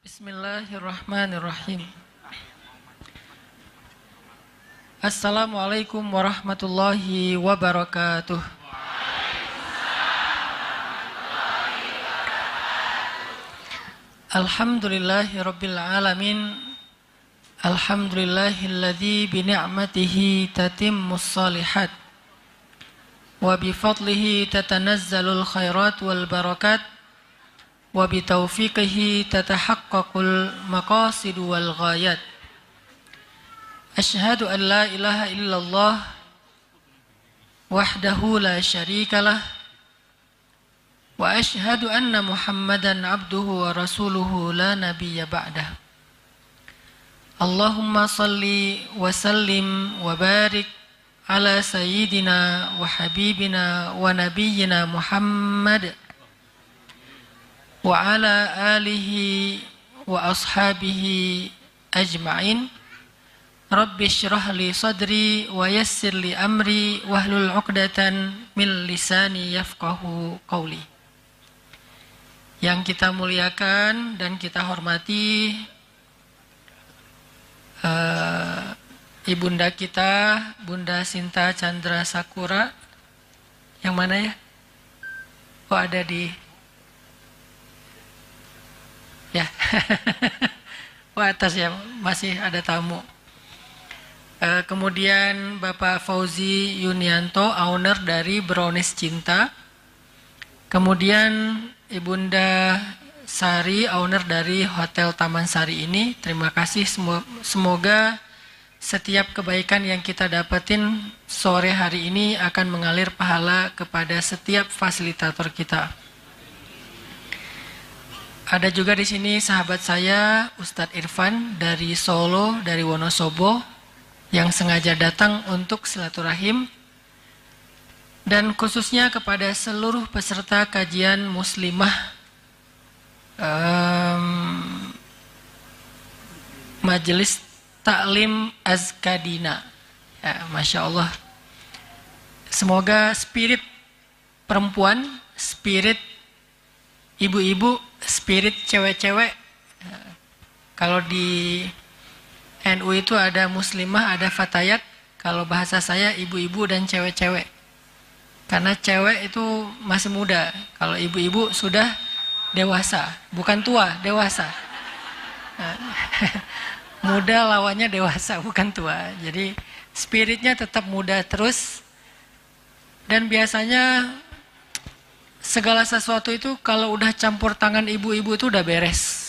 Bismillahirrahmanirrahim. Assalamualaikum warahmatullahi wabarakatuh. Alhamdulillahi rabbil alamin. Alhamdulillahilladzi bi ni'matihi tatimmus shalihat wa bi fadlihi tatanazzalul khairat wal barakat wa bi taufiqihi tatahaqqaqul maqasid wal ghayat. Asyhadu an la ilaha illallah wahdahu la syarikalah wa asyhadu anna Muhammadan abduhu wa rasuluhu la nabiyya ba'dah. Allahumma salli wa sallim wa barik ala sayyidina wa habibina wa nabiyyina Muhammad wa ala alihi wa ashabihi ajma'in. Rabbi syrah li sadri wa yassir li amri wahlul 'uqdatan min lisani yafqahu qawli. Yang kita muliakan dan kita hormati ibunda kita, Bunda Sinta Chandra Sakura. Yang mana ya? Oh, ada di ya. Oh, atas ya, masih ada tamu. Kemudian Bapak Fauzi Yunianto, owner dari Brownies Cinta. Kemudian Ibunda Sari, owner dari Hotel Taman Sari ini. Terima kasih, semoga setiap kebaikan yang kita dapetin sore hari ini akan mengalir pahala kepada setiap fasilitator kita. Ada juga di sini sahabat saya Ustadz Irfan dari Solo, dari Wonosobo, yang sengaja datang untuk silaturahim, dan khususnya kepada seluruh peserta kajian muslimah Majelis Taklim Azkadina ya, Masya Allah. Semoga spirit perempuan, spirit ibu-ibu, spirit cewek-cewek, kalau di NU itu ada muslimah, ada fatayat. Kalau bahasa saya ibu-ibu dan cewek-cewek. Karena cewek itu masih muda. Kalau ibu-ibu sudah dewasa. Bukan tua, dewasa. Muda lawannya dewasa, bukan tua. Jadi spiritnya tetap muda terus. Dan biasanya segala sesuatu itu kalau udah campur tangan ibu-ibu itu udah beres.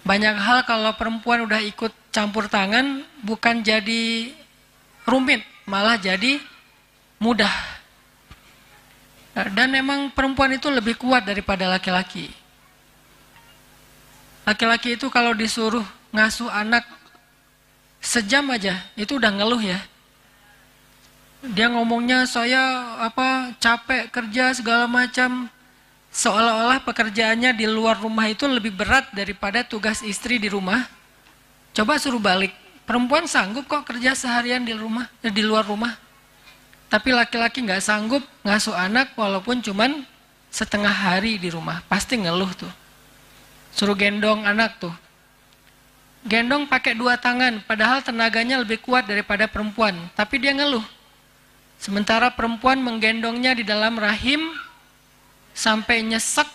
Banyak hal kalau perempuan udah ikut campur tangan bukan jadi rumit, malah jadi mudah. Dan memang perempuan itu lebih kuat daripada laki-laki. Laki-laki itu kalau disuruh ngasuh anak sejam aja itu udah ngeluh ya. Dia ngomongnya saya capek kerja segala macam. Seolah-olah pekerjaannya di luar rumah itu lebih berat daripada tugas istri di rumah. Coba suruh balik. Perempuan sanggup kok kerja seharian di luar rumah. Tapi laki-laki nggak sanggup ngasuh anak walaupun cuman setengah hari di rumah. Pasti ngeluh tuh. Suruh gendong anak tuh. Gendong pakai 2 tangan, padahal tenaganya lebih kuat daripada perempuan. Tapi dia ngeluh. Sementara perempuan menggendongnya di dalam rahim sampai nyesek,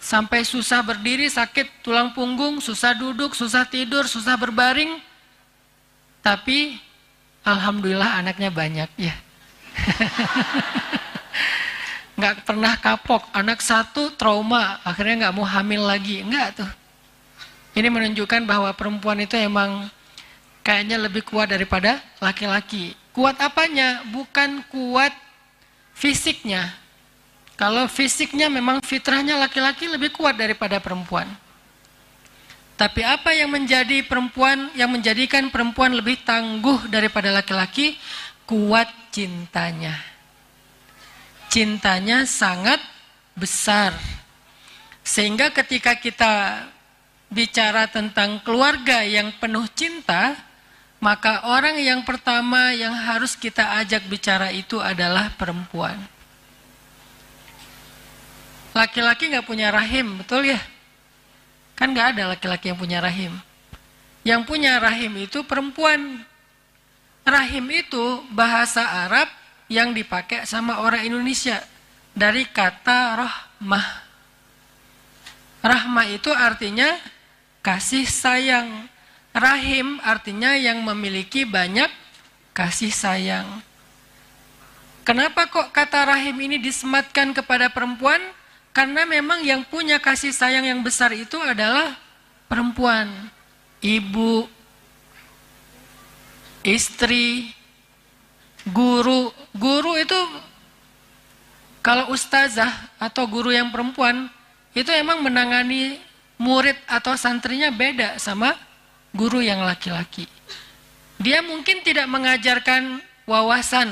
sampai susah berdiri, sakit tulang punggung, susah duduk, susah tidur, susah berbaring. Tapi alhamdulillah anaknya banyak ya. Nggak pernah kapok. Anak 1 trauma, akhirnya nggak mau hamil lagi. Enggak tuh. Ini menunjukkan bahwa perempuan itu emang kayaknya lebih kuat daripada laki-laki. Kuat apanya? Bukan kuat fisiknya. Kalau fisiknya memang fitrahnya laki-laki lebih kuat daripada perempuan. Tapi apa yang menjadikan perempuan lebih tangguh daripada laki-laki? Kuat cintanya. Cintanya sangat besar. Sehingga ketika kita bicara tentang keluarga yang penuh cinta, maka orang yang pertama yang harus kita ajak bicara itu adalah perempuan. Laki-laki nggak punya rahim, betul ya? Kan nggak ada laki-laki yang punya rahim. Yang punya rahim itu perempuan. Rahim itu bahasa Arab yang dipakai sama orang Indonesia. Dari kata rahmah. Rahmah itu artinya kasih sayang. Rahim artinya yang memiliki banyak kasih sayang. Kenapa kok kata rahim ini disematkan kepada perempuan? Karena memang yang punya kasih sayang yang besar itu adalah perempuan. Ibu, istri, guru. Guru itu kalau ustazah atau guru yang perempuan itu emang menangani murid atau santrinya beda sama guru yang laki-laki. Dia mungkin tidak mengajarkan wawasan,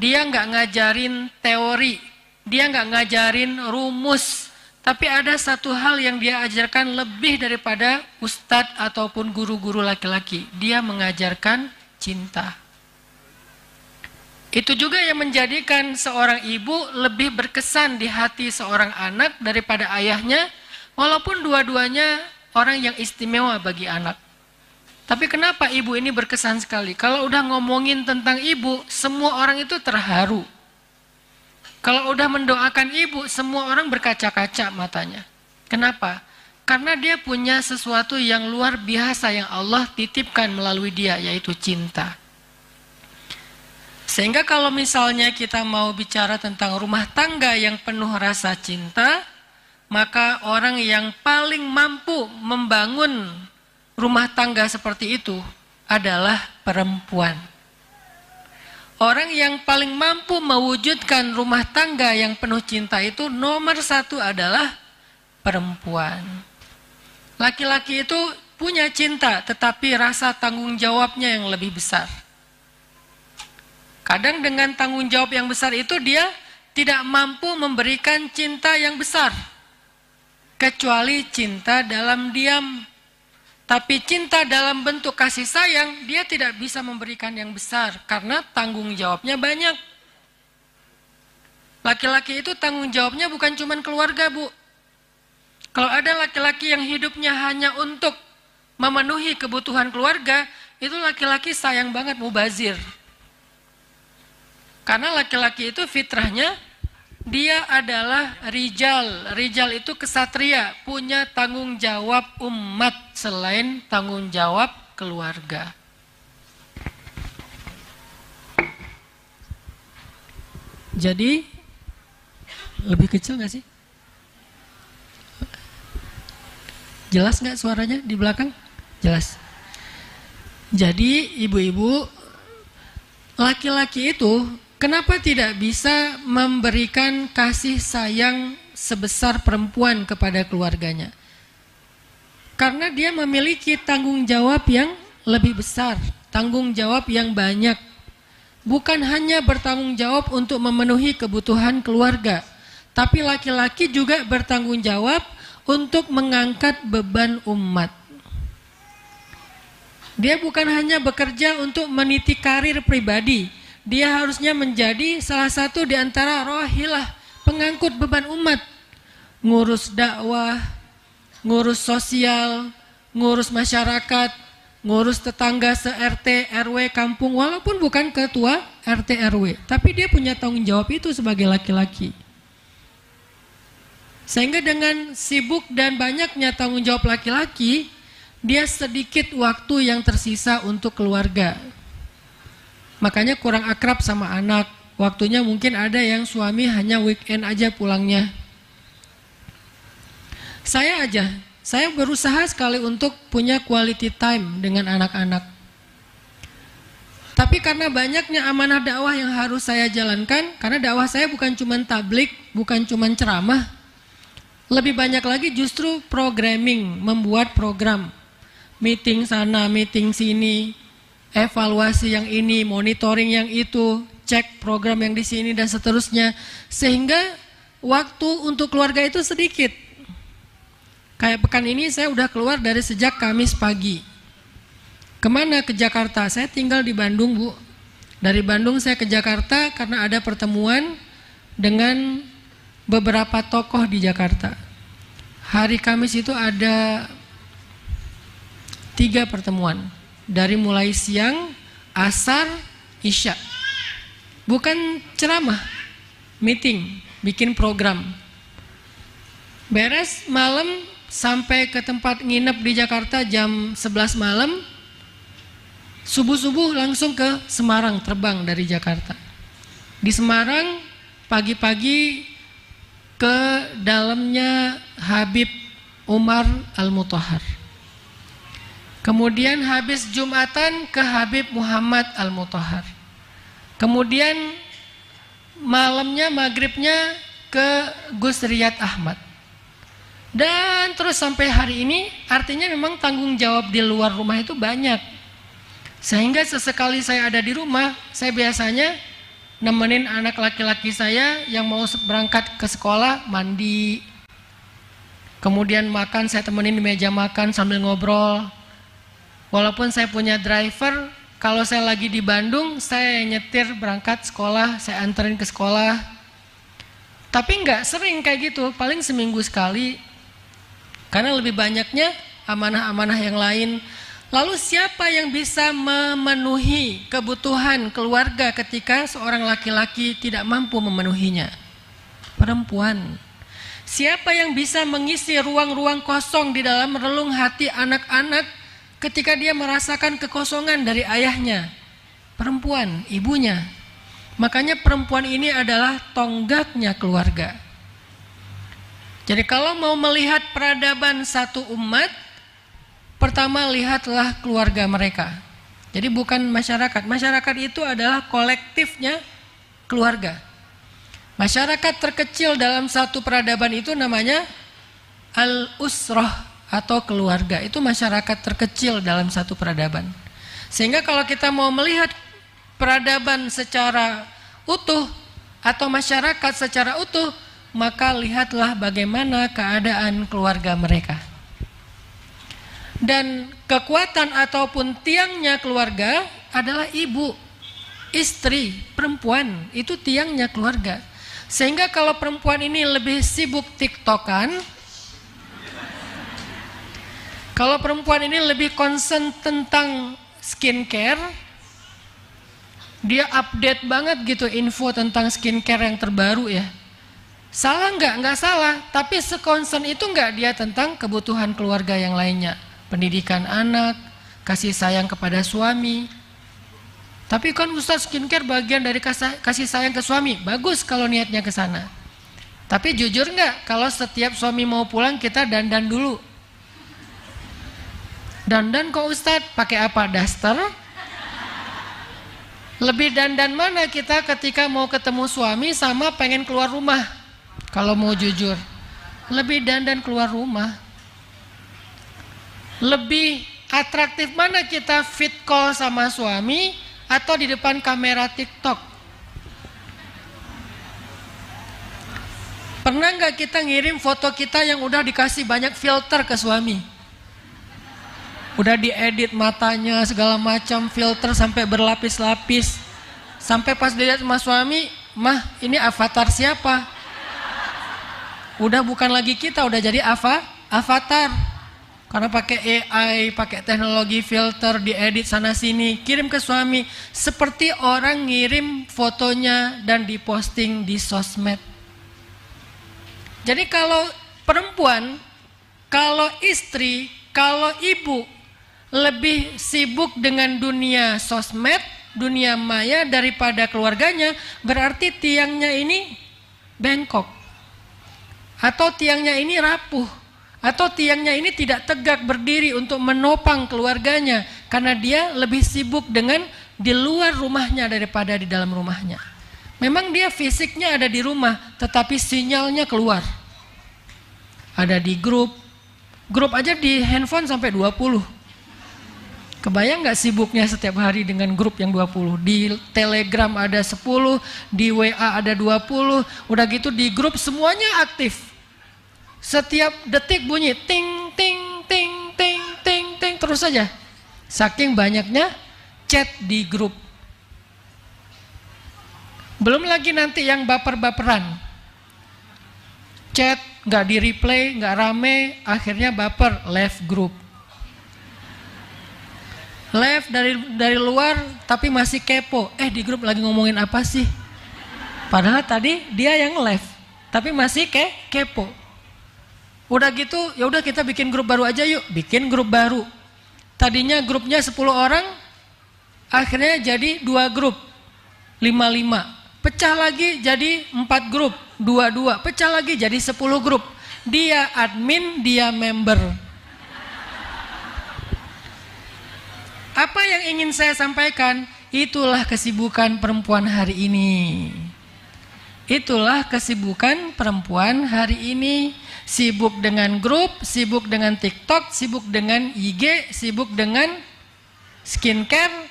dia nggak ngajarin teori, dia nggak ngajarin rumus, tapi ada satu hal yang dia ajarkan lebih daripada ustadz ataupun guru-guru laki-laki. Dia mengajarkan cinta. Itu juga yang menjadikan seorang ibu lebih berkesan di hati seorang anak daripada ayahnya, walaupun dua-duanya orang yang istimewa bagi anak. Tapi kenapa ibu ini berkesan sekali? Kalau udah ngomongin tentang ibu, semua orang itu terharu. Kalau udah mendoakan ibu, semua orang berkaca-kaca matanya. Kenapa? Karena dia punya sesuatu yang luar biasa yang Allah titipkan melalui dia, yaitu cinta. Sehingga kalau misalnya kita mau bicara tentang rumah tangga yang penuh rasa cinta, maka orang yang paling mampu membangun rumah tangga seperti itu adalah perempuan. Orang yang paling mampu mewujudkan rumah tangga yang penuh cinta itu nomor satu adalah perempuan. Laki-laki itu punya cinta, tetapi rasa tanggung jawabnya yang lebih besar. Kadang dengan tanggung jawab yang besar itu dia tidak mampu memberikan cinta yang besar, kecuali cinta dalam diam. Tapi cinta dalam bentuk kasih sayang, dia tidak bisa memberikan yang besar karena tanggung jawabnya banyak. Laki-laki itu tanggung jawabnya bukan cuma keluarga, Bu. Kalau ada laki-laki yang hidupnya hanya untuk memenuhi kebutuhan keluarga, itu laki-laki sayang banget mubazir. Karena laki-laki itu fitrahnya dia adalah rijal. Rijal itu kesatria, punya tanggung jawab umat selain tanggung jawab keluarga. Jadi, lebih kecil gak sih? Jelas gak suaranya di belakang? Jelas. Jadi, ibu-ibu, laki-laki itu kenapa tidak bisa memberikan kasih sayang sebesar perempuan kepada keluarganya? Karena dia memiliki tanggung jawab yang lebih besar, tanggung jawab yang banyak. Bukan hanya bertanggung jawab untuk memenuhi kebutuhan keluarga, tapi laki-laki juga bertanggung jawab untuk mengangkat beban umat. Dia bukan hanya bekerja untuk meniti karir pribadi, dia harusnya menjadi salah satu di antara rohilah pengangkut beban umat. Ngurus dakwah, ngurus sosial, ngurus masyarakat, ngurus tetangga se-RT, RW, kampung, walaupun bukan ketua RT, RW. Tapi dia punya tanggung jawab itu sebagai laki-laki. Sehingga dengan sibuk dan banyaknya tanggung jawab laki-laki, dia sedikit waktu yang tersisa untuk keluarga. Makanya kurang akrab sama anak. Waktunya mungkin ada yang suami hanya weekend aja pulangnya. Saya berusaha sekali untuk punya quality time dengan anak-anak. Tapi karena banyaknya amanah dakwah yang harus saya jalankan, karena dakwah saya bukan cuma tablik, bukan cuma ceramah. Lebih banyak lagi justru programming, membuat program. Meeting sana, meeting sini, evaluasi yang ini, monitoring yang itu, cek program yang di sini dan seterusnya. Sehingga waktu untuk keluarga itu sedikit. Kayak pekan ini saya udah keluar dari sejak Kamis pagi. Kemana? Ke Jakarta. Saya tinggal di Bandung, Bu. Dari Bandung saya ke Jakarta karena ada pertemuan dengan beberapa tokoh di Jakarta. hari Kamis itu ada 3 pertemuan. Dari mulai siang, asar, isya. Bukan ceramah, meeting, bikin program. Beres malam sampai ke tempat nginep di Jakarta jam 11 malam. Subuh-subuh langsung ke Semarang, terbang dari Jakarta. Di Semarang pagi-pagi ke dalamnya Habib Umar Al-Mutahhar. Kemudian habis Jumatan ke Habib Muhammad Al-Mutahhar. Kemudian malamnya, maghribnya ke Gus Riyad Ahmad. Dan terus sampai hari ini, artinya memang tanggung jawab di luar rumah itu banyak. Sehingga sesekali saya ada di rumah, saya biasanya nemenin anak laki-laki saya yang mau berangkat ke sekolah, mandi. Kemudian makan, saya temenin di meja makan sambil ngobrol. Walaupun saya punya driver, kalau saya lagi di Bandung, saya nyetir berangkat sekolah, saya anterin ke sekolah. Tapi nggak sering kayak gitu, paling seminggu sekali. Karena lebih banyaknya amanah-amanah yang lain. Lalu siapa yang bisa memenuhi kebutuhan keluarga ketika seorang laki-laki tidak mampu memenuhinya? Perempuan. Siapa yang bisa mengisi ruang-ruang kosong di dalam relung hati anak-anak ketika dia merasakan kekosongan dari ayahnya? Perempuan, ibunya. Makanya perempuan ini adalah tonggaknya keluarga. Jadi kalau mau melihat peradaban satu umat, pertama lihatlah keluarga mereka. Jadi bukan masyarakat. Masyarakat itu adalah kolektifnya keluarga. Masyarakat terkecil dalam satu peradaban itu namanya al-usrah atau keluarga. Itu masyarakat terkecil dalam satu peradaban. Sehingga kalau kita mau melihat peradaban secara utuh atau masyarakat secara utuh, maka lihatlah bagaimana keadaan keluarga mereka. Dan kekuatan ataupun tiangnya keluarga adalah ibu, istri, perempuan. Itu tiangnya keluarga. Sehingga kalau perempuan ini lebih sibuk tiktokan, kalau perempuan ini lebih concern tentang skincare, dia update banget gitu info tentang skincare yang terbaru ya. Salah nggak? Nggak salah. Tapi sekonsen itu nggak dia tentang kebutuhan keluarga yang lainnya. Pendidikan anak, kasih sayang kepada suami. Tapi kan Ustaz, skincare bagian dari kasih sayang ke suami. Bagus kalau niatnya ke sana. Tapi jujur nggak, kalau setiap suami mau pulang kita dandan dulu. Dandan kok Ustaz? Pakai apa? Daster? Lebih dandan mana kita ketika mau ketemu suami sama pengen keluar rumah? Kalau mau jujur, lebih dandan keluar rumah. Lebih atraktif mana kita fit call sama suami atau di depan kamera TikTok? Pernah nggak kita ngirim foto kita yang udah dikasih banyak filter ke suami? Udah diedit matanya segala macam, filter sampai berlapis-lapis. Sampai pas dilihat sama suami, mah ini avatar siapa? Udah bukan lagi kita, udah jadi avatar. Karena pakai AI, pakai teknologi filter, diedit sana sini, kirim ke suami. Seperti orang ngirim fotonya dan diposting di sosmed. Jadi kalau perempuan, kalau istri, kalau ibu lebih sibuk dengan dunia sosmed, dunia maya daripada keluarganya, berarti tiangnya ini bengkok. Atau tiangnya ini rapuh. Atau tiangnya ini tidak tegak berdiri untuk menopang keluarganya. Karena dia lebih sibuk dengan di luar rumahnya daripada di dalam rumahnya. Memang dia fisiknya ada di rumah, tetapi sinyalnya keluar. Ada di grup aja di handphone sampai 20. Kebayang gak sibuknya setiap hari dengan grup yang 20? Di Telegram ada 10, di WA ada 20, udah gitu di grup semuanya aktif. Setiap detik bunyi ting ting ting ting ting ting terus saja. Saking banyaknya chat di grup. Belum lagi nanti yang baper-baperan. Chat nggak di replay, nggak rame, akhirnya baper, left group. Left dari luar tapi masih kepo. Di grup lagi ngomongin apa sih? Padahal tadi dia yang left, tapi masih kepo. Udah gitu, ya udah kita bikin grup baru aja yuk. Bikin grup baru. Tadinya grupnya 10 orang, akhirnya jadi 2 grup, 5-5. Pecah lagi jadi 4 grup, 2-2. Pecah lagi jadi 10 grup. Dia admin, dia member. Apa yang ingin saya sampaikan? Itulah kesibukan perempuan hari ini. Itulah kesibukan perempuan hari ini. Sibuk dengan grup, sibuk dengan TikTok, sibuk dengan IG, sibuk dengan skincare.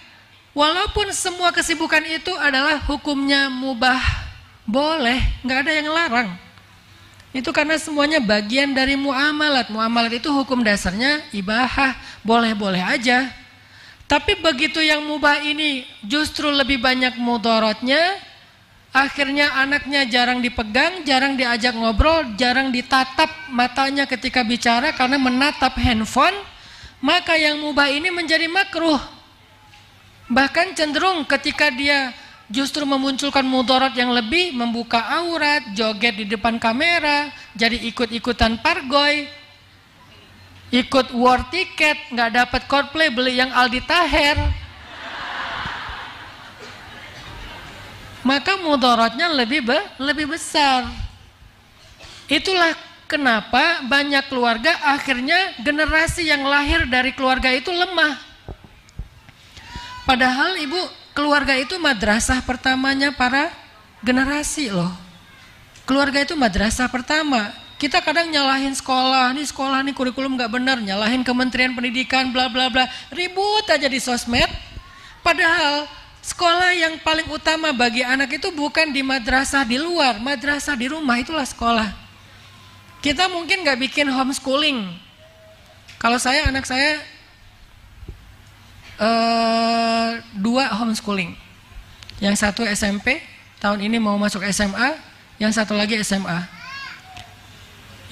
Walaupun semua kesibukan itu adalah hukumnya mubah, boleh, nggak ada yang larang. Itu karena semuanya bagian dari muamalat. Muamalat itu hukum dasarnya ibahah, boleh-boleh aja. Tapi begitu yang mubah ini justru lebih banyak mudaratnya, akhirnya anaknya jarang dipegang, jarang diajak ngobrol, jarang ditatap matanya ketika bicara karena menatap handphone, maka yang mubah ini menjadi makruh. Bahkan cenderung ketika dia justru memunculkan mudarat yang lebih, membuka aurat, joget di depan kamera, jadi ikut-ikutan pargoy, ikut war tiket, nggak dapat Coldplay, beli yang Aldi Taher. Maka mudaratnya lebih besar. Itulah kenapa banyak keluarga akhirnya generasi yang lahir dari keluarga itu lemah. Padahal ibu, keluarga itu madrasah pertamanya para generasi loh. Keluarga itu madrasah pertama. Kita kadang nyalahin sekolah nih kurikulum nggak benar, nyalahin Kementerian Pendidikan, bla bla bla, ribut aja di sosmed. Padahal sekolah yang paling utama bagi anak itu bukan di madrasah di luar, madrasah di rumah, itulah sekolah. Kita mungkin nggak bikin homeschooling. Kalau saya, anak saya 2 homeschooling. Yang satu SMP, tahun ini mau masuk SMA, yang satu lagi SMA.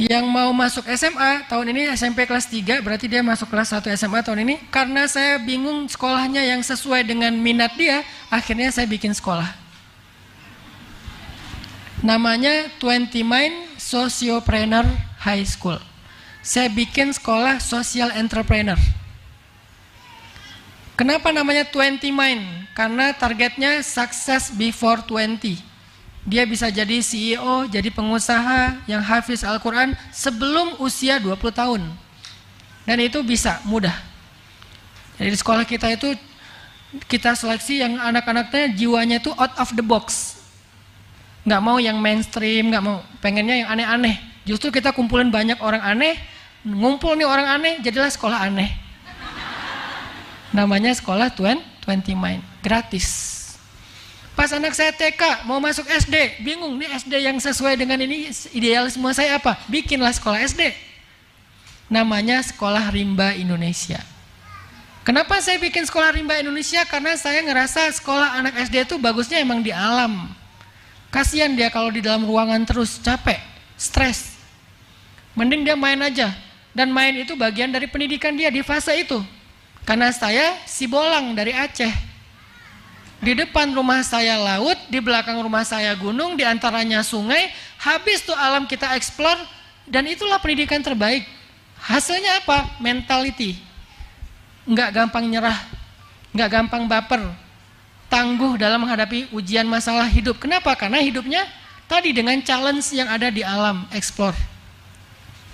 Yang mau masuk SMA tahun ini SMP kelas 3, berarti dia masuk kelas 1 SMA tahun ini. Karena saya bingung sekolahnya yang sesuai dengan minat dia, akhirnya saya bikin sekolah. Namanya 20 Mind Sociopreneur High School. Saya bikin sekolah social entrepreneur. Kenapa namanya 20 Mind? Karena targetnya success before 20. Dia bisa jadi CEO, jadi pengusaha yang hafiz Al-Quran sebelum usia 20 tahun. Dan itu bisa, mudah. Jadi di sekolah kita itu, kita seleksi yang anak-anaknya jiwanya itu out of the box. Nggak mau yang mainstream, nggak mau, pengennya yang aneh-aneh. Justru kita kumpulin banyak orang aneh, ngumpul nih orang aneh, jadilah sekolah aneh. Namanya sekolah 20 Mind, gratis. Pas anak saya TK mau masuk SD, bingung nih SD yang sesuai dengan ini idealisme saya apa? Bikinlah sekolah SD. Namanya Sekolah Rimba Indonesia. Kenapa saya bikin Sekolah Rimba Indonesia? Karena saya ngerasa sekolah anak SD itu bagusnya emang di alam. Kasihan dia kalau di dalam ruangan terus, capek, stres. Mending dia main aja. Dan main itu bagian dari pendidikan dia di fase itu. Karena saya si Bolang dari Aceh. Di depan rumah saya laut, di belakang rumah saya gunung, di antaranya sungai. Habis tuh alam kita explore, dan itulah pendidikan terbaik. Hasilnya apa? Mentality. Nggak gampang nyerah, nggak gampang baper, tangguh dalam menghadapi ujian masalah hidup. Kenapa? Karena hidupnya tadi dengan challenge yang ada di alam, explore.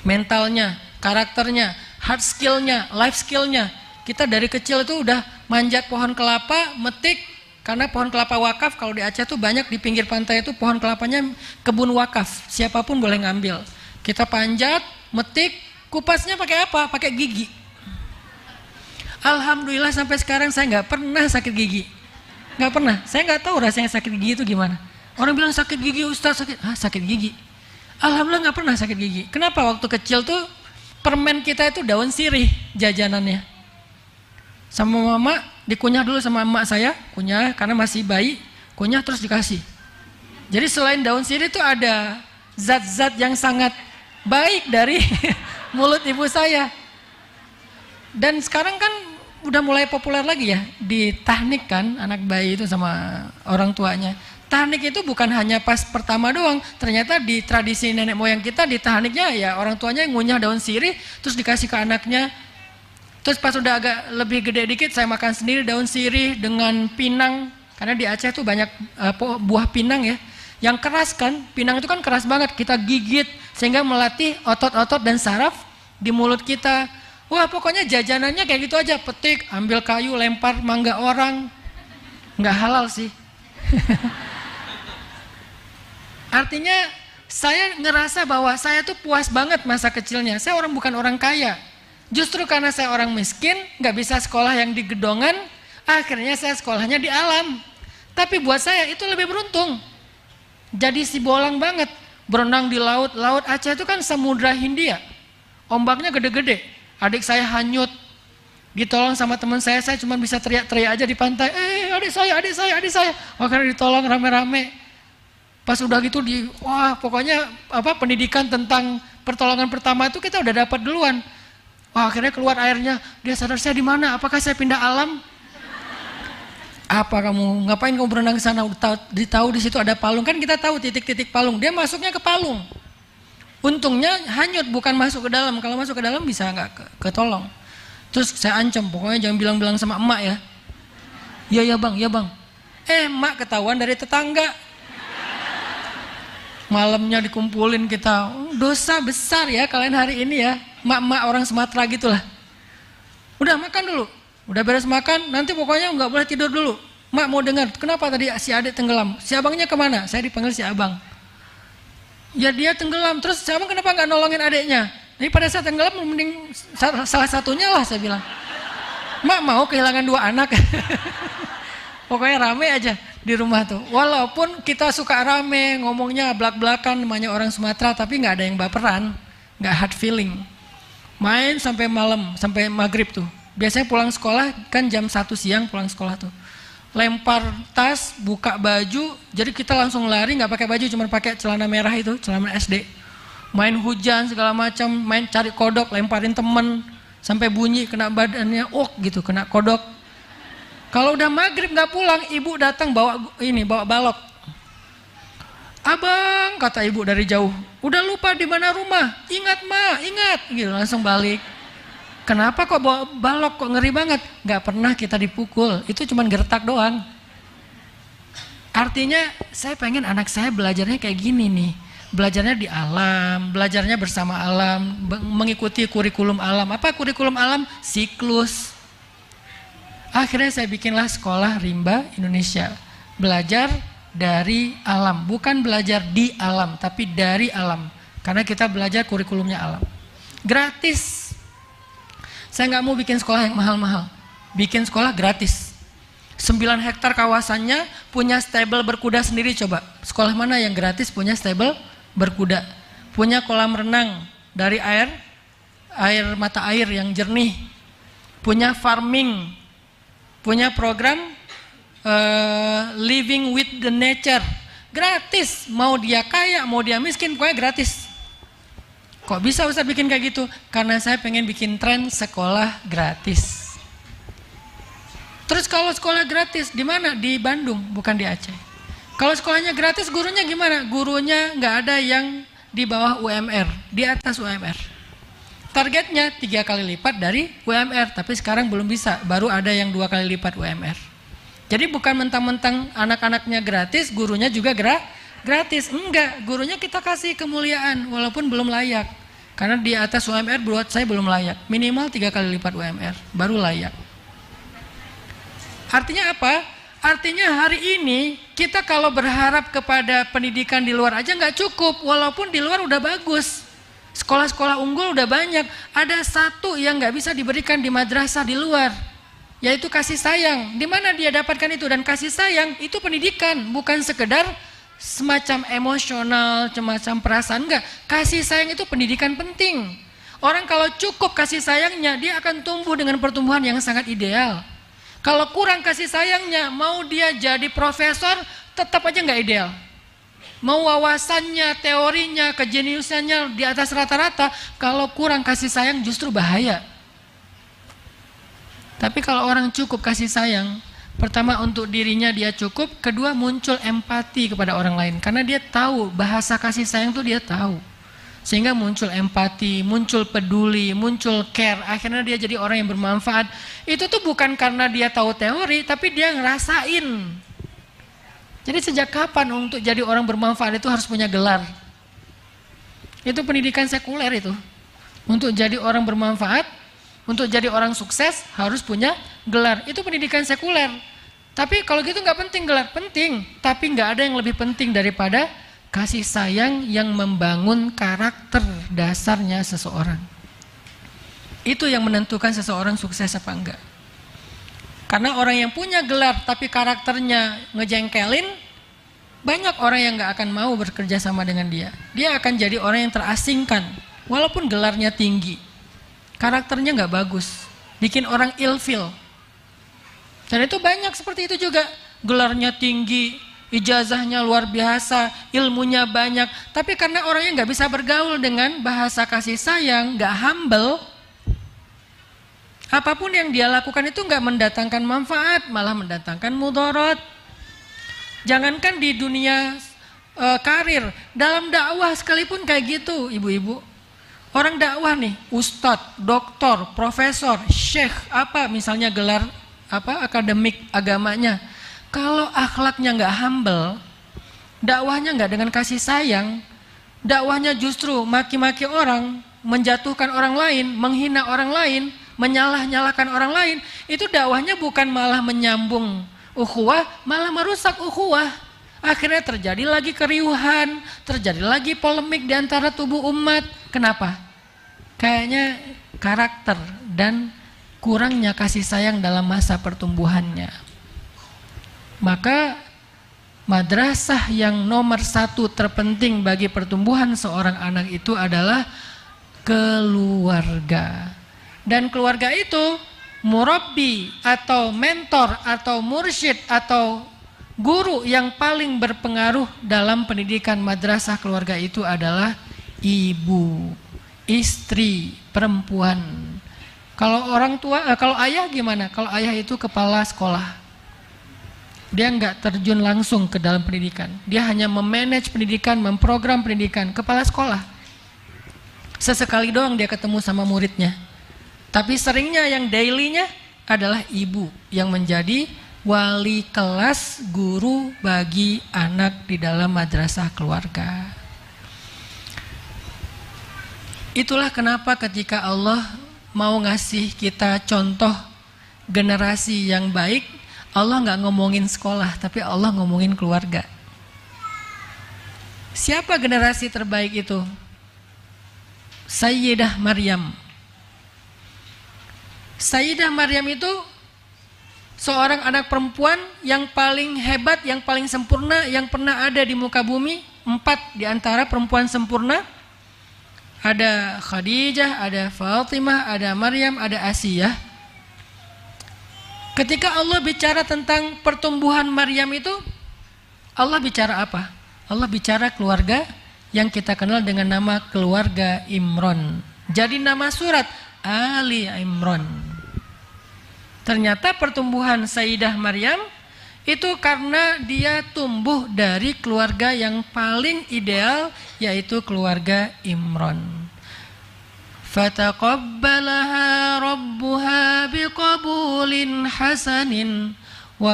Mentalnya, karakternya, hard skillnya, life skillnya. Kita dari kecil itu udah manjat pohon kelapa, metik. Karena pohon kelapa wakaf kalau di Aceh tuh banyak, di pinggir pantai itu pohon kelapanya kebun wakaf, siapapun boleh ngambil. Kita panjat, metik, kupasnya pakai apa? Pakai gigi. Alhamdulillah sampai sekarang saya nggak pernah sakit gigi, nggak pernah. Saya nggak tahu rasanya sakit gigi itu gimana. Orang bilang sakit gigi Ustaz, sakit gigi. Alhamdulillah nggak pernah sakit gigi. Kenapa? Waktu kecil tuh permen kita itu daun sirih jajanannya. Sama mama dikunyah dulu sama emak saya, kunyah karena masih bayi, kunyah terus dikasih. Jadi selain daun sirih itu ada zat-zat yang sangat baik dari mulut ibu saya. Dan sekarang kan udah mulai populer lagi ya, di tahnik kan anak bayi itu sama orang tuanya. Tahnik itu bukan hanya pas pertama doang, ternyata di tradisi nenek moyang kita di tahniknya ya orang tuanya ngunyah daun sirih terus dikasih ke anaknya. Terus pas udah agak lebih gede dikit saya makan sendiri daun sirih dengan pinang, karena di Aceh tuh banyak buah pinang ya, yang keras kan, pinang itu kan keras banget, kita gigit sehingga melatih otot-otot dan saraf di mulut kita. Wah pokoknya jajanannya kayak gitu aja, petik, ambil kayu, lempar mangga orang, nggak halal sih. Artinya saya ngerasa bahwa saya tuh puas banget masa kecilnya. Saya bukan orang kaya. Justru karena saya orang miskin, nggak bisa sekolah yang di gedongan, akhirnya saya sekolahnya di alam. Tapi buat saya itu lebih beruntung. Jadi si bolang banget, berenang di laut. Laut Aceh itu kan Samudra Hindia, ombaknya gede-gede. Adik saya hanyut, ditolong sama teman saya cuma bisa teriak-teriak aja di pantai. Adik saya. Akhirnya ditolong rame-rame. Pas udah gitu wah pokoknya pendidikan tentang pertolongan pertama itu kita udah dapat duluan. Wah akhirnya keluar airnya, dia sadar saya di mana? Apakah saya pindah alam? Apa kamu ngapain kamu berenang ke sana? Tahu di situ ada palung, kan kita tahu titik-titik palung. Dia masuknya ke palung. Untungnya hanyut, bukan masuk ke dalam. Kalau masuk ke dalam bisa nggak ketolong. Terus saya ancam, pokoknya jangan bilang-bilang sama emak ya. Ya bang. Emak ketahuan dari tetangga. Malamnya dikumpulin kita, dosa besar ya kalian hari ini ya, emak-emak orang Sumatera gitulah. Udah makan dulu, udah beres makan, nanti pokoknya nggak boleh tidur dulu. Mak mau dengar, kenapa tadi si adik tenggelam? Si abangnya kemana? Saya dipanggil si abang. Ya dia tenggelam, terus si abang kenapa nggak nolongin adiknya? Jadi pada saat tenggelam mending salah satunya lah saya bilang. Mak mau kehilangan 2 anak. Pokoknya rame aja di rumah tuh. Walaupun kita suka rame, ngomongnya belak-belakan, namanya orang Sumatera, tapi nggak ada yang baperan, nggak hard feeling. Main sampai malam, sampai maghrib tuh. Biasanya pulang sekolah kan jam 1 siang pulang sekolah tuh. Lempar tas, buka baju, jadi kita langsung lari, nggak pakai baju, cuma pakai celana merah itu, celana SD. Main hujan segala macam, main cari kodok, lemparin temen, sampai bunyi kena badannya, gitu, kena kodok. Kalau udah maghrib nggak pulang, ibu datang bawa balok. Abang, kata ibu dari jauh, udah lupa di mana rumah? Ingat ma, ingat, gitu langsung balik. Kenapa kok bawa balok, kok ngeri banget? Nggak pernah kita dipukul, itu cuma gertak doang. Artinya saya pengen anak saya belajarnya kayak gini nih, belajarnya di alam, belajarnya bersama alam, mengikuti kurikulum alam. Apa kurikulum alam? Siklus. Akhirnya saya bikinlah sekolah rimba Indonesia. Belajar dari alam, bukan belajar di alam, tapi dari alam. Karena kita belajar kurikulumnya alam. Gratis. Saya nggak mau bikin sekolah yang mahal-mahal. Bikin sekolah gratis. 9 hektar kawasannya punya stable berkuda sendiri coba. Sekolah mana yang gratis punya stable berkuda? Punya kolam renang dari mata air yang jernih. Punya farming. Punya program living with the nature, gratis. Mau dia kaya, mau dia miskin, pokoknya gratis. Kok bisa Ustaz bikin kayak gitu? Karena saya pengen bikin tren sekolah gratis. Terus kalau sekolah gratis di mana? Di Bandung, bukan di Aceh. Kalau sekolahnya gratis, gurunya gimana? Gurunya nggak ada yang di bawah UMR, di atas UMR. Targetnya 3 kali lipat dari UMR, tapi sekarang belum bisa, baru ada yang 2 kali lipat UMR. Jadi bukan mentang-mentang anak-anaknya gratis, gurunya juga gratis. Enggak, gurunya kita kasih kemuliaan walaupun belum layak. Karena di atas UMR buat saya belum layak, minimal 3 kali lipat UMR, baru layak. Artinya apa? Artinya hari ini kita kalau berharap kepada pendidikan di luar aja nggak cukup, walaupun di luar udah bagus. Sekolah-sekolah unggul udah banyak. Ada satu yang nggak bisa diberikan di madrasah di luar, yaitu kasih sayang. Di mana dia dapatkan itu? Dan kasih sayang itu pendidikan, bukan sekedar semacam emosional, semacam perasaan. Enggak. Kasih sayang itu pendidikan penting. Orang kalau cukup kasih sayangnya, dia akan tumbuh dengan pertumbuhan yang sangat ideal. Kalau kurang kasih sayangnya, mau dia jadi profesor, tetap aja nggak ideal. mau wawasannya, teorinya, kejeniusannya di atas rata-rata, kalau kurang kasih sayang justru bahaya. Tapi kalau orang cukup kasih sayang, pertama untuk dirinya dia cukup, kedua muncul empati kepada orang lain. Karena dia tahu, bahasa kasih sayang itu dia tahu. Sehingga muncul empati, muncul peduli, muncul care. Akhirnya dia jadi orang yang bermanfaat. Itu tuh bukan karena dia tahu teori, tapi dia ngerasain. Jadi sejak kapan untuk jadi orang bermanfaat itu harus punya gelar? Itu pendidikan sekuler itu. Untuk jadi orang bermanfaat, untuk jadi orang sukses harus punya gelar. Itu pendidikan sekuler. Tapi kalau gitu nggak penting gelar, penting. Tapi nggak ada yang lebih penting daripada kasih sayang yang membangun karakter dasarnya seseorang. Itu yang menentukan seseorang sukses apa enggak. Karena orang yang punya gelar tapi karakternya ngejengkelin, banyak orang yang enggak akan mau bekerja sama dengan dia. Dia akan jadi orang yang terasingkan, walaupun gelarnya tinggi. Karakternya enggak bagus, bikin orang ilfil. Dan itu banyak seperti itu juga. Gelarnya tinggi, ijazahnya luar biasa, ilmunya banyak, tapi karena orangnya nggak bisa bergaul dengan bahasa kasih sayang, nggak humble, apapun yang dia lakukan itu nggak mendatangkan manfaat, malah mendatangkan mudarat. Jangankan di dunia karir, dalam dakwah sekalipun kayak gitu, ibu-ibu. Orang dakwah nih, ustadz, doktor, profesor, syekh, apa misalnya gelar apa akademik agamanya. Kalau akhlaknya nggak humble, dakwahnya nggak dengan kasih sayang, dakwahnya justru maki-maki orang, menjatuhkan orang lain, menghina orang lain, menyalah-nyalahkan orang lain, itu dakwahnya bukan malah menyambung ukhuwah, malah merusak ukhuwah. Akhirnya terjadi lagi keriuhan, terjadi lagi polemik di antara tubuh umat. Kenapa? Kayaknya karakter dan kurangnya kasih sayang dalam masa pertumbuhannya. Maka madrasah yang nomor satu terpenting bagi pertumbuhan seorang anak itu adalah keluarga. Dan keluarga itu murabbi atau mentor atau mursyid atau guru yang paling berpengaruh dalam pendidikan madrasah keluarga itu adalah ibu, istri, perempuan. Kalau orang tua, kalau ayah gimana? Kalau ayah itu kepala sekolah. Dia nggak terjun langsung ke dalam pendidikan. Dia hanya memanage pendidikan, memprogram pendidikan, kepala sekolah. Sesekali doang dia ketemu sama muridnya. Tapi seringnya yang dailynya adalah ibu yang menjadi wali kelas guru bagi anak di dalam madrasah keluarga. Itulah kenapa ketika Allah mau ngasih kita contoh generasi yang baik, Allah nggak ngomongin sekolah, tapi Allah ngomongin keluarga. Siapa generasi terbaik itu? Sayyidah Maryam. Sayyidah Maryam itu seorang anak perempuan yang paling hebat, yang paling sempurna, yang pernah ada di muka bumi. 4 di antara perempuan sempurna. Ada Khadijah, ada Fatimah, ada Maryam, ada Asiyah. Ketika Allah bicara tentang pertumbuhan Maryam itu, Allah bicara apa? Allah bicara keluarga yang kita kenal dengan nama keluarga Imran. Jadi nama surat Ali Imran. Ternyata pertumbuhan Sayyidah Maryam itu karena dia tumbuh dari keluarga yang paling ideal, yaitu keluarga Imran. Fataqabbalaha rabbuha biqabulin hasanin wa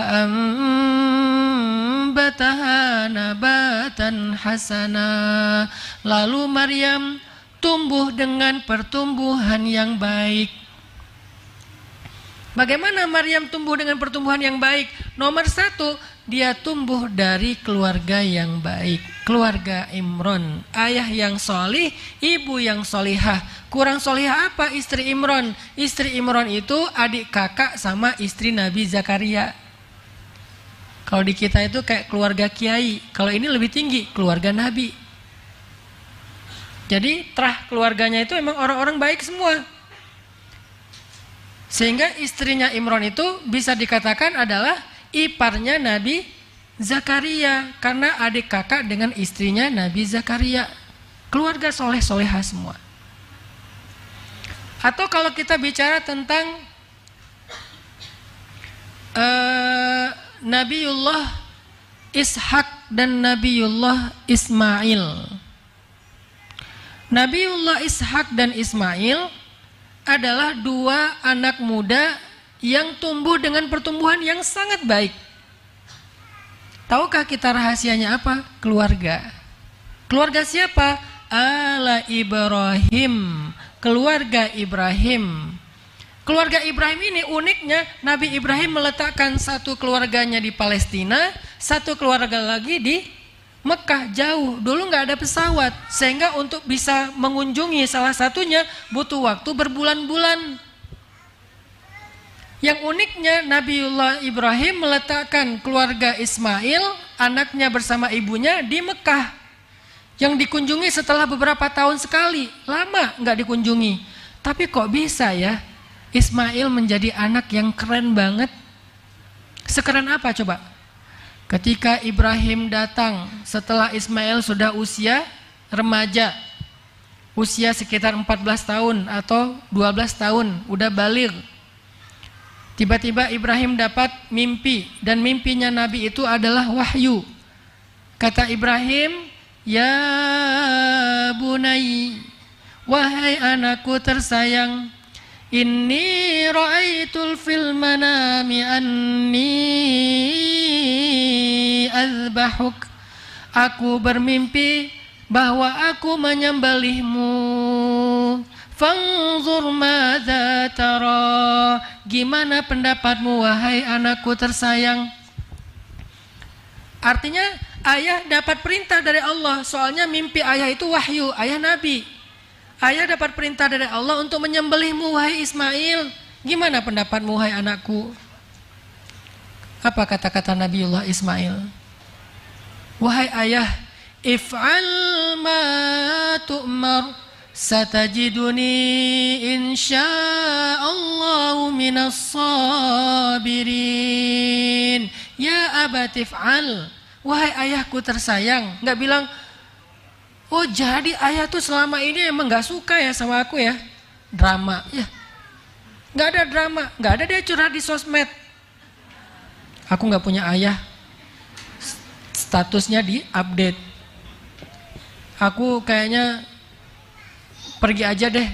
ambataha nabatan hasana. Lalu Maryam tumbuh dengan pertumbuhan yang baik. Bagaimana Maryam tumbuh dengan pertumbuhan yang baik? Nomor 1, dia tumbuh dari keluarga yang baik. Keluarga Imran, ayah yang solih, ibu yang solihah. Kurang solihah apa istri Imran? Istri Imran itu adik kakak sama istri Nabi Zakaria. Kalau di kita itu kayak keluarga kiai. Kalau ini lebih tinggi, keluarga Nabi. Jadi terah keluarganya itu memang orang-orang baik semua. Sehingga istrinya Imran itu bisa dikatakan adalah iparnya Nabi Zakaria, karena adik kakak dengan istrinya Nabi Zakaria. Keluarga soleh-solehah semua. Atau kalau kita bicara tentang Nabiullah Ishak dan Nabiullah Ismail. Nabiullah Ishak dan Ismail adalah dua anak muda yang tumbuh dengan pertumbuhan yang sangat baik. Tahukah kita rahasianya apa? Keluarga. Keluarga siapa? Ala Ibrahim. Keluarga Ibrahim. Keluarga Ibrahim ini uniknya, Nabi Ibrahim meletakkan satu keluarganya di Palestina, satu keluarga lagi di Mekah, jauh. Dulu nggak ada pesawat, sehingga untuk bisa mengunjungi salah satunya butuh waktu berbulan-bulan. Yang uniknya, Nabiullah Ibrahim meletakkan keluarga Ismail, anaknya bersama ibunya di Mekah, yang dikunjungi setelah beberapa tahun sekali. Lama nggak dikunjungi. Tapi kok bisa ya Ismail menjadi anak yang keren banget? Sekeren apa coba? Ketika Ibrahim datang setelah Ismail sudah usia remaja, usia sekitar 14 tahun atau 12 tahun, udah baligh. Tiba-tiba Ibrahim dapat mimpi, dan mimpinya Nabi itu adalah wahyu. Kata Ibrahim, "Ya bunai, wahai anakku tersayang, inni ra'aitul fil manami anni azbahuk." Aku bermimpi bahwa aku menyembelihmu. Fanzur madza tara. Gimana pendapatmu wahai anakku tersayang? Artinya ayah dapat perintah dari Allah. Soalnya mimpi ayah itu wahyu, ayah Nabi. Ayah dapat perintah dari Allah untuk menyembelihmu wahai Ismail. Gimana pendapatmu wahai anakku? Apa kata-kata Nabiullah Ismail? Wahai ayah, if'al ma tu'mar, satajiduni insya'allahu minas sabirin. Ya abati if'al. Wahai ayahku tersayang. Nggak bilang, oh jadi ayah tuh selama ini emang gak suka ya sama aku ya. Drama ya. Gak ada drama. Gak ada dia curhat di sosmed. Aku gak punya ayah. Statusnya di update. Aku kayaknya pergi aja deh.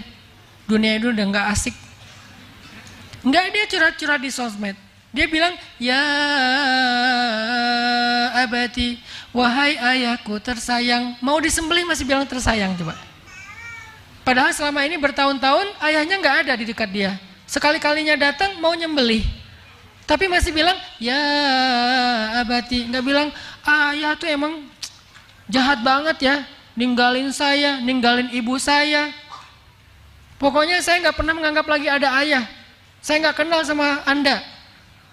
Dunia itu udah gak asik. Gak, dia curhat-curhat di sosmed. Dia bilang, ya abati, wahai ayahku tersayang. Mau disembelih masih bilang tersayang coba. Padahal selama ini bertahun-tahun ayahnya gak ada di dekat dia. Sekali-kalinya datang mau nyembelih. Tapi masih bilang, ya abati. Gak bilang, ayah tuh emang jahat banget ya. Ninggalin saya, ninggalin ibu saya. Pokoknya saya gak pernah menganggap lagi ada ayah. Saya gak kenal sama Anda.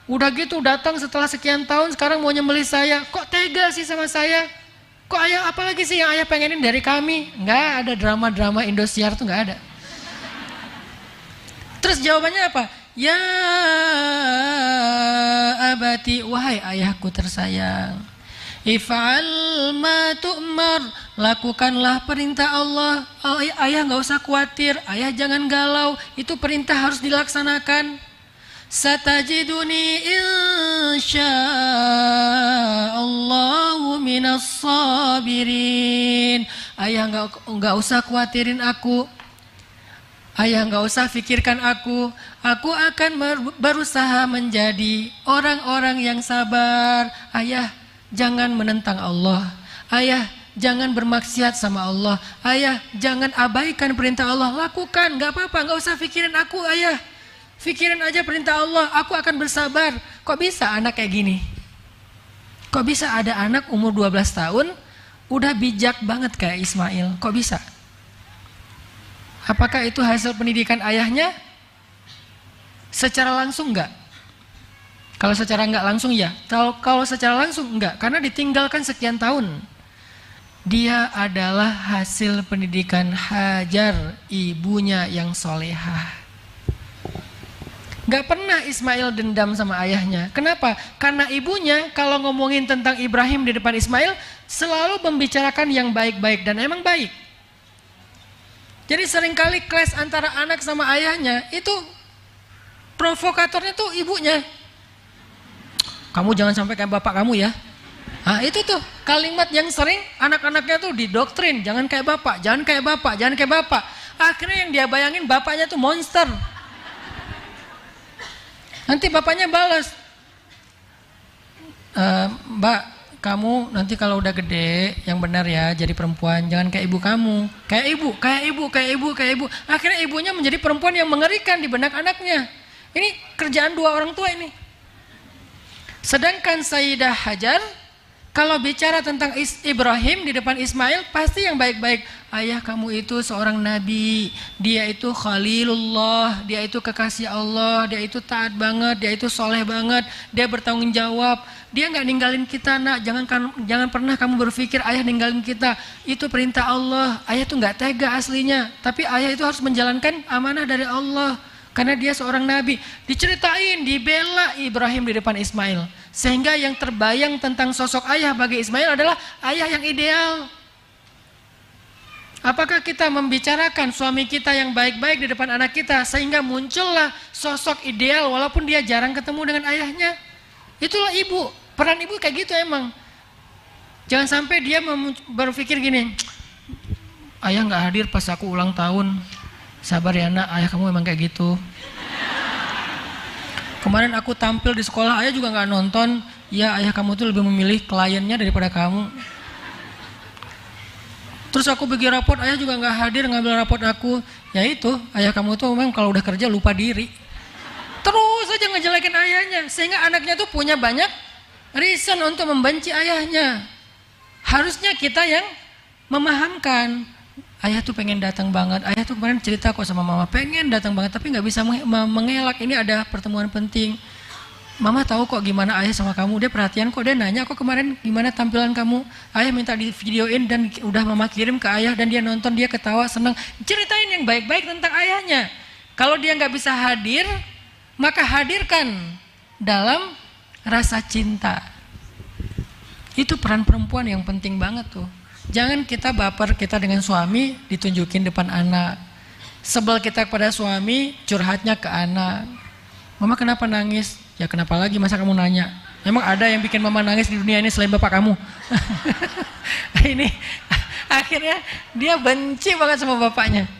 Udah gitu datang setelah sekian tahun, sekarang mau nyembelih saya. Kok tega sih sama saya? Kok ayah, apalagi sih yang ayah pengenin dari kami? Nggak ada drama-drama Indosiar tuh, nggak ada. Terus jawabannya apa? Ya abati, wahai ayahku tersayang. If'al ma tu'mar, lakukanlah perintah Allah. Oh, ayah nggak usah khawatir, ayah jangan galau, itu perintah harus dilaksanakan. Satajiduni insya'allahu minas sabirin. Ayah nggak usah khawatirin aku. Ayah nggak usah pikirkan aku. Aku akan berusaha menjadi orang-orang yang sabar. Ayah jangan menentang Allah. Ayah jangan bermaksiat sama Allah. Ayah jangan abaikan perintah Allah. Lakukan, nggak apa-apa, nggak usah pikirin aku ayah. Pikirin aja perintah Allah, aku akan bersabar. Kok bisa anak kayak gini? Kok bisa ada anak umur 12 tahun udah bijak banget kayak Ismail? Kok bisa? Apakah itu hasil pendidikan ayahnya? Secara langsung enggak? Kalau secara enggak langsung ya. Kalau secara langsung enggak, karena ditinggalkan sekian tahun. Dia adalah hasil pendidikan Hajar, ibunya yang solehah. Gak pernah Ismail dendam sama ayahnya. Kenapa? Karena ibunya kalau ngomongin tentang Ibrahim di depan Ismail selalu membicarakan yang baik-baik dan emang baik. Jadi seringkali clash antara anak sama ayahnya itu provokatornya tuh ibunya. Kamu jangan sampai kayak bapak kamu ya. Nah itu tuh kalimat yang sering anak-anaknya tuh didoktrin. Jangan kayak bapak, jangan kayak bapak, jangan kayak bapak. Akhirnya yang dia bayangin bapaknya tuh monster. Nanti bapaknya balas, Mbak, kamu nanti kalau udah gede yang benar ya jadi perempuan, jangan kayak ibu kamu. Kayak ibu, kayak ibu, kayak ibu, kayak ibu. Akhirnya ibunya menjadi perempuan yang mengerikan di benak anaknya. Ini kerjaan dua orang tua ini. Sedangkan Sayyidah Hajar kalau bicara tentang Ibrahim di depan Ismail pasti yang baik-baik. Ayah kamu itu seorang nabi, dia itu khalilullah, dia itu kekasih Allah, dia itu taat banget, dia itu soleh banget, dia bertanggung jawab, dia nggak ninggalin kita nak, jangan pernah kamu berpikir ayah ninggalin kita, itu perintah Allah, ayah tuh nggak tega aslinya, tapi ayah itu harus menjalankan amanah dari Allah. Karena dia seorang nabi, diceritain, dibela Ibrahim di depan Ismail. Sehingga yang terbayang tentang sosok ayah bagi Ismail adalah ayah yang ideal. Apakah kita membicarakan suami kita yang baik-baik di depan anak kita sehingga muncullah sosok ideal walaupun dia jarang ketemu dengan ayahnya? Itulah ibu, peran ibu kayak gitu emang. Jangan sampai dia berpikir gini, ayah nggak hadir pas aku ulang tahun. Sabar ya nak, ayah kamu memang kayak gitu. Kemarin aku tampil di sekolah, ayah juga nggak nonton. Ya ayah kamu tuh lebih memilih kliennya daripada kamu. Terus aku bikin raport, ayah juga nggak hadir ngambil raport aku. Ya itu, ayah kamu tuh memang kalau udah kerja lupa diri. Terus aja ngejelekin ayahnya, sehingga anaknya tuh punya banyak reason untuk membenci ayahnya. Harusnya kita yang memahamkan. Ayah tuh pengen datang banget, ayah tuh kemarin cerita kok sama mama pengen datang banget tapi nggak bisa mengelak, ini ada pertemuan penting. Mama tahu kok gimana ayah sama kamu, dia perhatian kok, dia nanya kok kemarin gimana tampilan kamu, ayah minta di videoin dan udah mama kirim ke ayah dan dia nonton, dia ketawa senang, ceritain yang baik-baik tentang ayahnya. Kalau dia nggak bisa hadir, maka hadirkan dalam rasa cinta. Itu peran perempuan yang penting banget tuh. Jangan kita baper kita dengan suami ditunjukin depan anak. Sebel kita kepada suami curhatnya ke anak. Mama kenapa nangis? Ya kenapa lagi masa kamu nanya? Memang ada yang bikin mama nangis di dunia ini selain bapak kamu? Ini akhirnya dia benci banget sama bapaknya.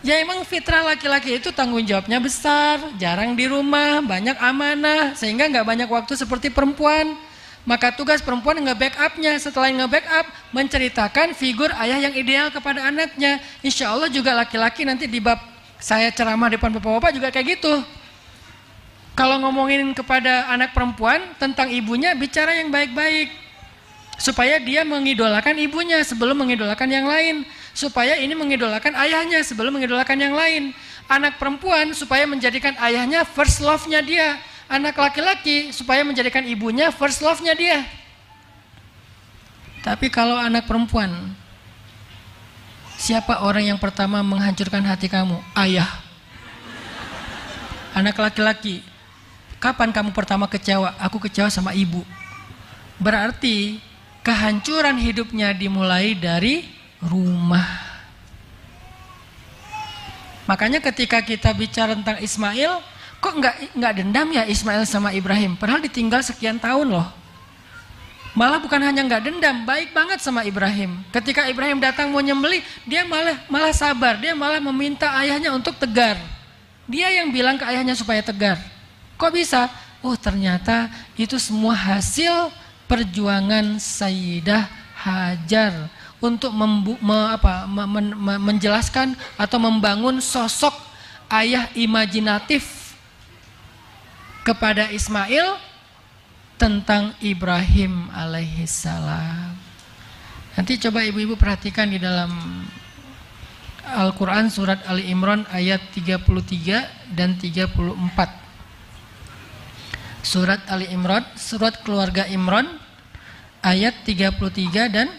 Ya emang fitrah laki-laki itu tanggung jawabnya besar, jarang di rumah, banyak amanah, sehingga nggak banyak waktu seperti perempuan. Maka tugas perempuan nge-backupnya, setelah nge-backup menceritakan figur ayah yang ideal kepada anaknya. Insya Allah juga laki-laki nanti di bab saya ceramah depan bapak-bapak juga kayak gitu. Kalau ngomongin kepada anak perempuan tentang ibunya, bicara yang baik-baik. Supaya dia mengidolakan ibunya sebelum mengidolakan yang lain. Supaya ini mengidolakan ayahnya sebelum mengidolakan yang lain. Anak perempuan supaya menjadikan ayahnya first love-nya dia. Anak laki-laki supaya menjadikan ibunya first love-nya dia. Tapi kalau anak perempuan, siapa orang yang pertama menghancurkan hati kamu? Ayah. Anak laki-laki, kapan kamu pertama kecewa? Aku kecewa sama ibu. Berarti kehancuran hidupnya dimulai dari rumah. Makanya ketika kita bicara tentang Ismail, kok nggak dendam ya Ismail sama Ibrahim? Padahal ditinggal sekian tahun loh. Malah bukan hanya nggak dendam, baik banget sama Ibrahim. Ketika Ibrahim datang mau nyembelih, dia malah sabar. Dia malah meminta ayahnya untuk tegar. Dia yang bilang ke ayahnya supaya tegar. Kok bisa? Oh ternyata itu semua hasil perjuangan Sayyidah Hajar untuk menjelaskan atau membangun sosok ayah imajinatif kepada Ismail tentang Ibrahim alaihissalam. Nanti coba ibu-ibu perhatikan di dalam Al-Quran surat Ali Imran ayat 33 dan 34. Surat Ali Imran, surat keluarga Imran ayat 33 dan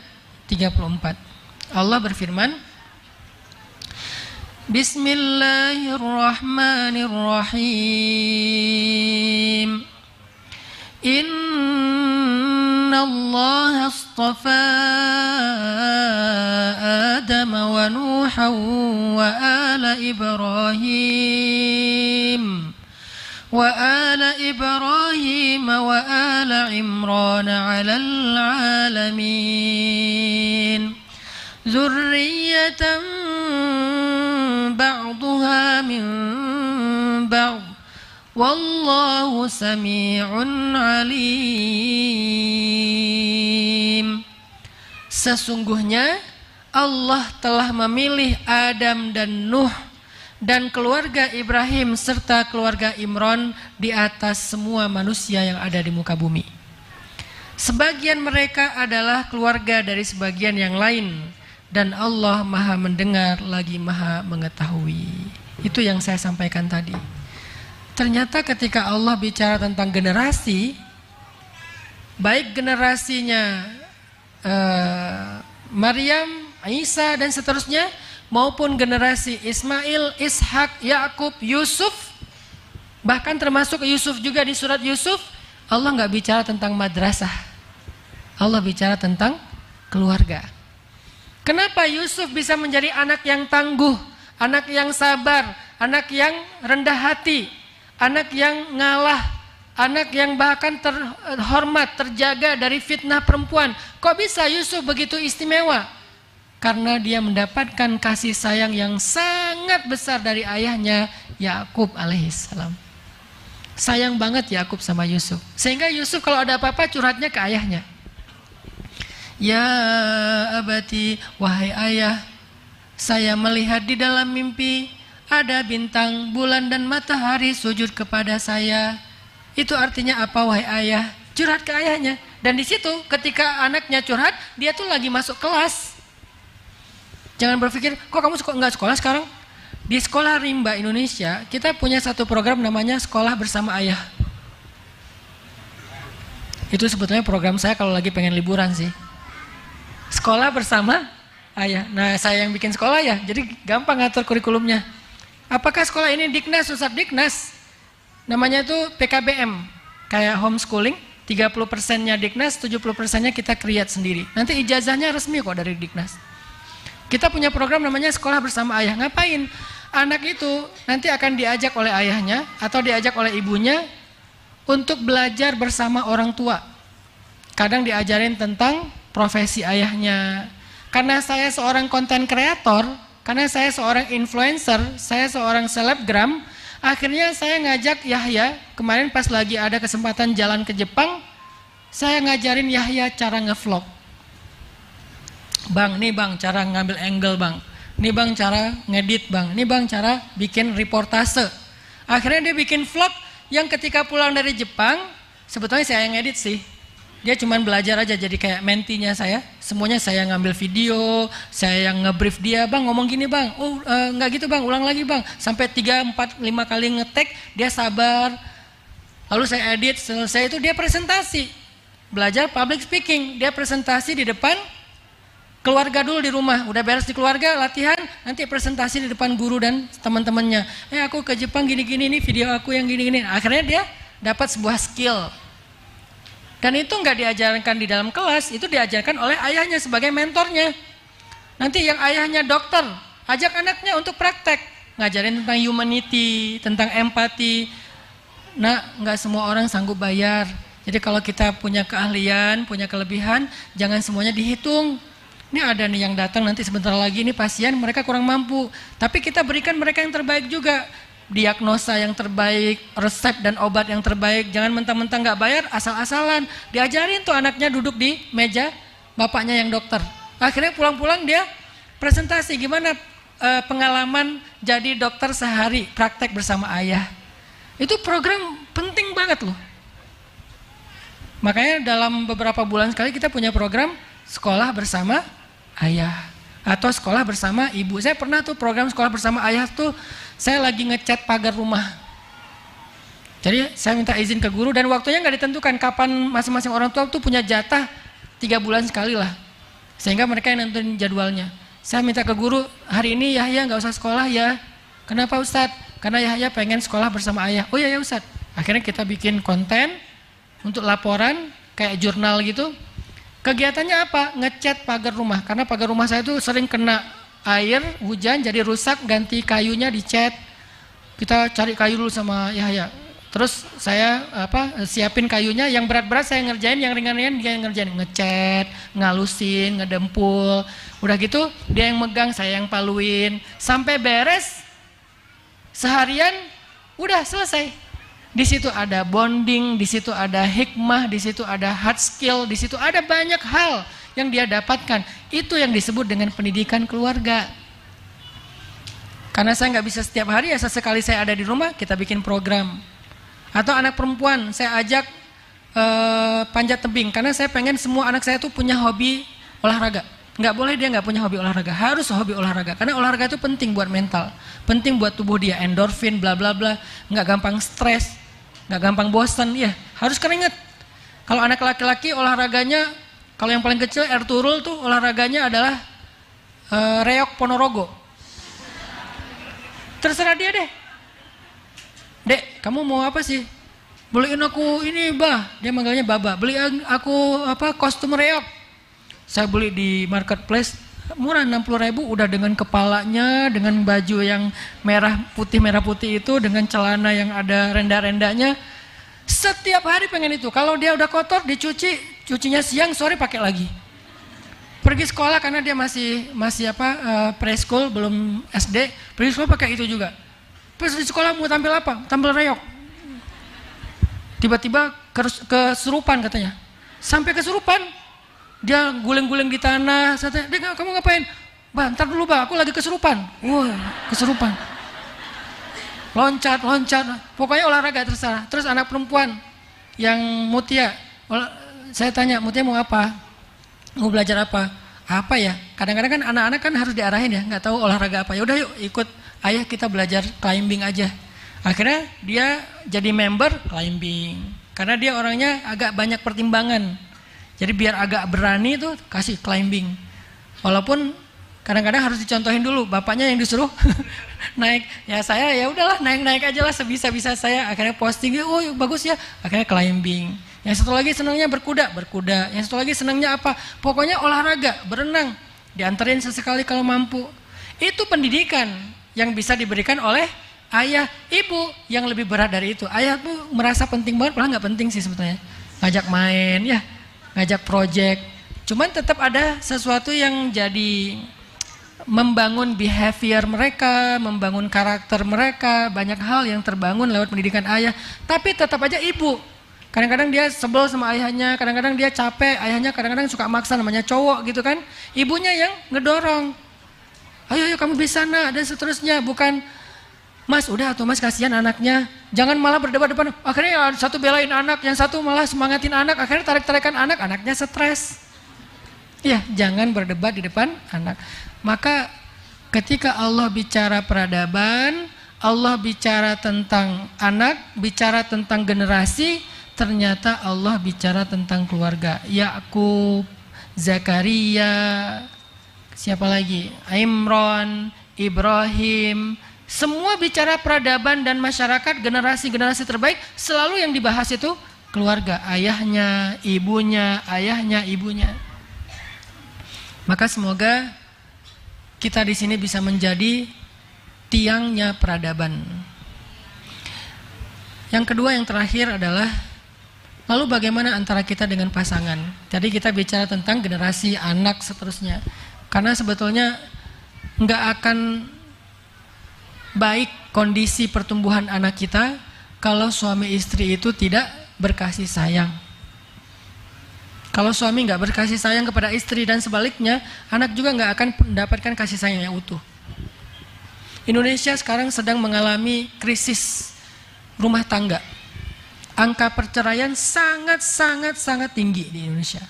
34. Allah berfirman, Bismillahirrahmanirrahim. Inna Allah astafa Adam wa Nuhan wa ala Ibrahim wa ala Imran 'alal 'alamin. Dzurriyyatan ba'duha min ba'd. Wallahu sami'un alim. Sesungguhnya Allah telah memilih Adam dan Nuh dan keluarga Ibrahim serta keluarga Imran di atas semua manusia yang ada di muka bumi. Sebagian mereka adalah keluarga dari sebagian yang lain, dan Allah Maha mendengar lagi Maha mengetahui. Itu yang saya sampaikan tadi. Ternyata ketika Allah bicara tentang generasi, baik generasinya Maryam, Isa dan seterusnya, maupun generasi Ismail, Ishak, Yakub, Yusuf, bahkan termasuk Yusuf juga di surat Yusuf, Allah nggak bicara tentang madrasah, Allah bicara tentang keluarga. Kenapa Yusuf bisa menjadi anak yang tangguh, anak yang sabar, anak yang rendah hati, anak yang ngalah, anak yang bahkan terhormat, terjaga dari fitnah perempuan? Kok bisa Yusuf begitu istimewa? Karena dia mendapatkan kasih sayang yang sangat besar dari ayahnya Yakub alaihissalam. Sayang banget Yakub sama Yusuf, sehingga Yusuf kalau ada apa-apa curhatnya ke ayahnya. Ya abati, wahai ayah, saya melihat di dalam mimpi ada bintang, bulan dan matahari sujud kepada saya. Itu artinya apa wahai ayah? Curhat ke ayahnya. Dan di situ ketika anaknya curhat, dia tuh lagi masuk kelas. Jangan berpikir, kok kamu nggak sekolah sekarang? Di sekolah rimba Indonesia, kita punya satu program namanya Sekolah Bersama Ayah. Itu sebetulnya program saya kalau lagi pengen liburan sih. Sekolah bersama ayah. Nah, saya yang bikin sekolah ya, jadi gampang ngatur kurikulumnya. Apakah sekolah ini Diknas, Ustadz Diknas? Namanya itu PKBM, kayak homeschooling. 30%-nya Diknas, 70%-nya kita create sendiri. Nanti ijazahnya resmi kok dari Diknas. Kita punya program namanya Sekolah Bersama Ayah. Ngapain? Anak itu nanti akan diajak oleh ayahnya atau diajak oleh ibunya untuk belajar bersama orang tua. Kadang diajarin tentang profesi ayahnya. Karena saya seorang konten kreator, karena saya seorang influencer, saya seorang selebgram, akhirnya saya ngajak Yahya, kemarin pas lagi ada kesempatan jalan ke Jepang, saya ngajarin Yahya cara ngevlog. Bang, nih bang cara ngambil angle bang, nih bang cara ngedit bang, nih bang cara bikin reportase. Akhirnya dia bikin vlog yang ketika pulang dari Jepang, sebetulnya saya yang ngedit sih. Dia cuma belajar aja jadi kayak mentinya saya. Semuanya saya ngambil video, saya yang ngebrief dia, bang ngomong gini bang, oh nggak gitu bang, ulang lagi bang. Sampai 3, 4, 5 kali ngetek, dia sabar. Lalu saya edit, selesai itu dia presentasi. Belajar public speaking, dia presentasi di depan keluarga dulu di rumah. Udah beres di keluarga, latihan, nanti presentasi di depan guru dan teman-temannya. Aku ke Jepang gini-gini, nih video aku yang gini-gini. Akhirnya dia dapat sebuah skill. Dan itu nggak diajarkan di dalam kelas, itu diajarkan oleh ayahnya sebagai mentornya. Nanti yang ayahnya dokter, ajak anaknya untuk praktek, ngajarin tentang humanity, tentang empati. Nah, nggak semua orang sanggup bayar. Jadi kalau kita punya keahlian, punya kelebihan, jangan semuanya dihitung. Ini ada nih yang datang nanti sebentar lagi, ini pasien mereka kurang mampu. Tapi kita berikan mereka yang terbaik juga. Diagnosa yang terbaik, resep dan obat yang terbaik. Jangan mentang-mentang nggak bayar, asal-asalan. Diajarin tuh anaknya duduk di meja bapaknya yang dokter. Akhirnya pulang-pulang dia presentasi gimana pengalaman jadi dokter sehari praktek bersama ayah. Itu program penting banget loh. Makanya dalam beberapa bulan sekali kita punya program Sekolah Bersama Ayah atau Sekolah Bersama Ibu. Saya pernah tuh program Sekolah Bersama Ayah tuh, saya lagi ngecat pagar rumah. Jadi saya minta izin ke guru dan waktunya nggak ditentukan kapan masing-masing orang tua tuh punya jatah 3 bulan sekali lah. Sehingga mereka yang nentuin jadwalnya. Saya minta ke guru, hari ini Yahya nggak usah sekolah ya. Kenapa Ustadz? Karena Yahya pengen sekolah bersama ayah. Oh iya ya Ustadz. Akhirnya kita bikin konten untuk laporan kayak jurnal gitu. Kegiatannya apa? Ngecat pagar rumah. Karena pagar rumah saya itu sering kena air, hujan jadi rusak, ganti kayunya dicat. Kita cari kayu dulu sama Yahya. Terus saya siapin kayunya, yang berat-berat saya ngerjain, yang ringan-ringan dia yang ngerjain, ngecat, ngalusin, ngedempul. Udah gitu dia yang megang, saya yang paluin. Sampai beres seharian udah selesai. Di situ ada bonding, di situ ada hikmah, di situ ada hard skill, di situ ada banyak hal yang dia dapatkan. Itu yang disebut dengan pendidikan keluarga. Karena saya nggak bisa setiap hari, ya sesekali saya ada di rumah, kita bikin program. Atau anak perempuan saya ajak panjat tebing, karena saya pengen semua anak saya tuh punya hobi olahraga. Nggak boleh dia nggak punya hobi olahraga, harus hobi olahraga. Karena olahraga itu penting buat mental, penting buat tubuh dia, endorfin, bla bla bla, nggak gampang stres, nggak gampang bosan, ya harus keringet. Kalau anak laki-laki olahraganya, kalau yang paling kecil Ertuğrul tuh olahraganya adalah reok Ponorogo. Terserah dia deh. Dek, kamu mau apa sih? Beliin aku ini bah, dia manggilnya baba. Beli aku kostum reok. Saya beli di marketplace, murah 60.000, udah dengan kepalanya, dengan baju yang merah putih itu, dengan celana yang ada renda-rendanya. Setiap hari pengen itu. Kalau dia udah kotor dicuci, cucinya siang, sore pakai lagi. Pergi sekolah karena dia masih preschool, belum SD, pergi sekolah pakai itu juga. Terus di sekolah mau tampil apa? Tampil reok. Tiba-tiba kesurupan katanya. Sampai kesurupan, dia guling-guling di tanah. Saya tanya, kamu ngapain? Bah, ntar dulu bah, aku lagi kesurupan. Wah, kesurupan. Loncat. Pokoknya olahraga terserah. Terus anak perempuan yang Mutia, saya tanya, Mutia mau apa? Mau belajar apa? Apa ya? Kadang-kadang kan anak-anak kan harus diarahin ya, nggak tahu olahraga apa. Ya udah yuk ikut ayah kita belajar climbing aja. Akhirnya dia jadi member climbing. Karena dia orangnya agak banyak pertimbangan. Jadi biar agak berani tuh kasih climbing. Walaupun kadang-kadang harus dicontohin dulu, bapaknya yang disuruh naik. Ya saya ya udahlah naik-naik aja lah sebisa-bisa saya. Akhirnya posting, oh bagus ya. Akhirnya climbing. Yang satu lagi senangnya berkuda. Yang satu lagi senangnya apa? Pokoknya olahraga, berenang. Dianterin sesekali kalau mampu. Itu pendidikan yang bisa diberikan oleh ayah, ibu yang lebih berat dari itu. Ayah tuh merasa penting banget, padahal nggak penting sih sebetulnya. Ngajak main, ya, ngajak project. Cuman tetap ada sesuatu yang jadi membangun behavior mereka, membangun karakter mereka. Banyak hal yang terbangun lewat pendidikan ayah. Tapi tetap aja ibu. Kadang-kadang dia sebel sama ayahnya, kadang-kadang dia capek, ayahnya kadang-kadang suka maksa, namanya cowok gitu kan. Ibunya yang ngedorong. Ayo kamu bisa nak, dan seterusnya. Bukan, Mas udah tuh Mas kasihan anaknya, jangan malah berdebat depan. Akhirnya satu belain anak, yang satu malah semangatin anak. Akhirnya tarik-tarikan anak, anaknya stres. Ya jangan berdebat di depan anak. Maka ketika Allah bicara peradaban, Allah bicara tentang anak, bicara tentang generasi, ternyata Allah bicara tentang keluarga. Yakub, Zakaria, siapa lagi? Imran, Ibrahim, semua bicara peradaban dan masyarakat, generasi-generasi terbaik, selalu yang dibahas itu keluarga, ayahnya, ibunya, ayahnya, ibunya. Maka semoga kita di sini bisa menjadi tiangnya peradaban. Yang kedua, yang terakhir adalah lalu bagaimana antara kita dengan pasangan. Tadi kita bicara tentang generasi, anak, seterusnya. Karena sebetulnya nggak akan baik kondisi pertumbuhan anak kita kalau suami istri itu tidak berkasih sayang. Kalau suami nggak berkasih sayang kepada istri dan sebaliknya, anak juga nggak akan mendapatkan kasih sayang yang utuh. Indonesia sekarang sedang mengalami krisis rumah tangga. Angka perceraian sangat tinggi di Indonesia.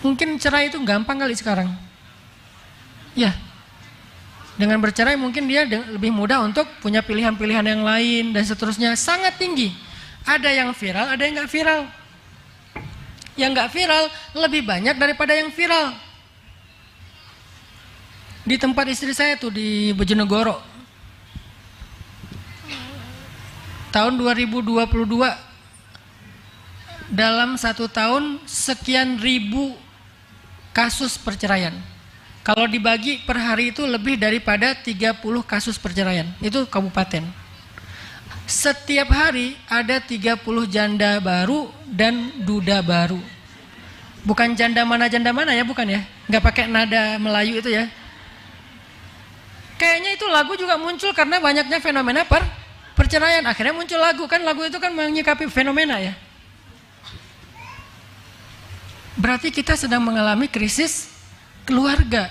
Mungkin cerai itu gampang kali sekarang. Ya, dengan bercerai mungkin dia lebih mudah untuk punya pilihan-pilihan yang lain dan seterusnya, sangat tinggi. Ada yang viral, ada yang nggak viral. Yang nggak viral lebih banyak daripada yang viral. Di tempat istri saya tuh di Bojonegoro. Tahun 2022, dalam 1 tahun sekian ribu kasus perceraian. Kalau dibagi per hari itu lebih daripada 30 kasus perceraian. Itu kabupaten. Setiap hari ada 30 janda baru dan duda baru. Bukan janda mana ya, bukan ya. Nggak pakai nada Melayu itu ya. Kayaknya itu lagu juga muncul karena banyaknya fenomena perceraian. Akhirnya muncul lagu, kan lagu itu kan menyikapi fenomena ya. Berarti kita sedang mengalami krisis keluarga.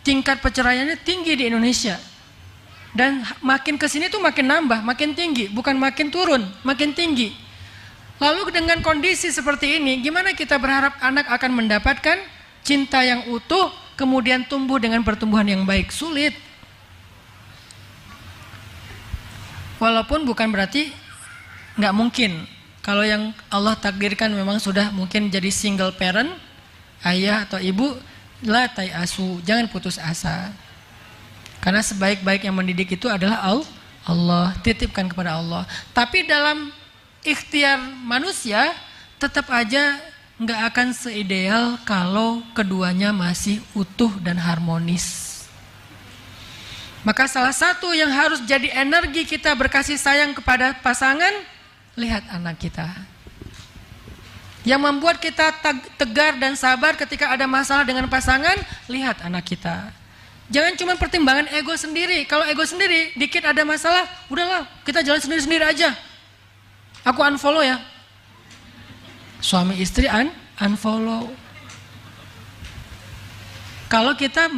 Tingkat perceraiannya tinggi di Indonesia. Dan makin kesini tuh makin nambah, makin tinggi. Bukan makin turun, makin tinggi. Lalu dengan kondisi seperti ini, gimana kita berharap anak akan mendapatkan cinta yang utuh, kemudian tumbuh dengan pertumbuhan yang baik? Sulit. Walaupun bukan berarti nggak mungkin. Kalau yang Allah takdirkan memang sudah mungkin jadi single parent, ayah atau ibu, la tayasu, jangan putus asa. Karena sebaik-baik yang mendidik itu adalah Allah, titipkan kepada Allah. Tapi dalam ikhtiar manusia, tetap aja nggak akan seideal kalau keduanya masih utuh dan harmonis. Maka salah satu yang harus jadi energi kita berkasih sayang kepada pasangan, lihat anak kita. Yang membuat kita tegar dan sabar ketika ada masalah dengan pasangan, lihat anak kita. Jangan cuma pertimbangan ego sendiri. Kalau ego sendiri, dikit ada masalah, udahlah kita jalan sendiri-sendiri aja. Aku unfollow ya. Suami istri unfollow. Kalau kita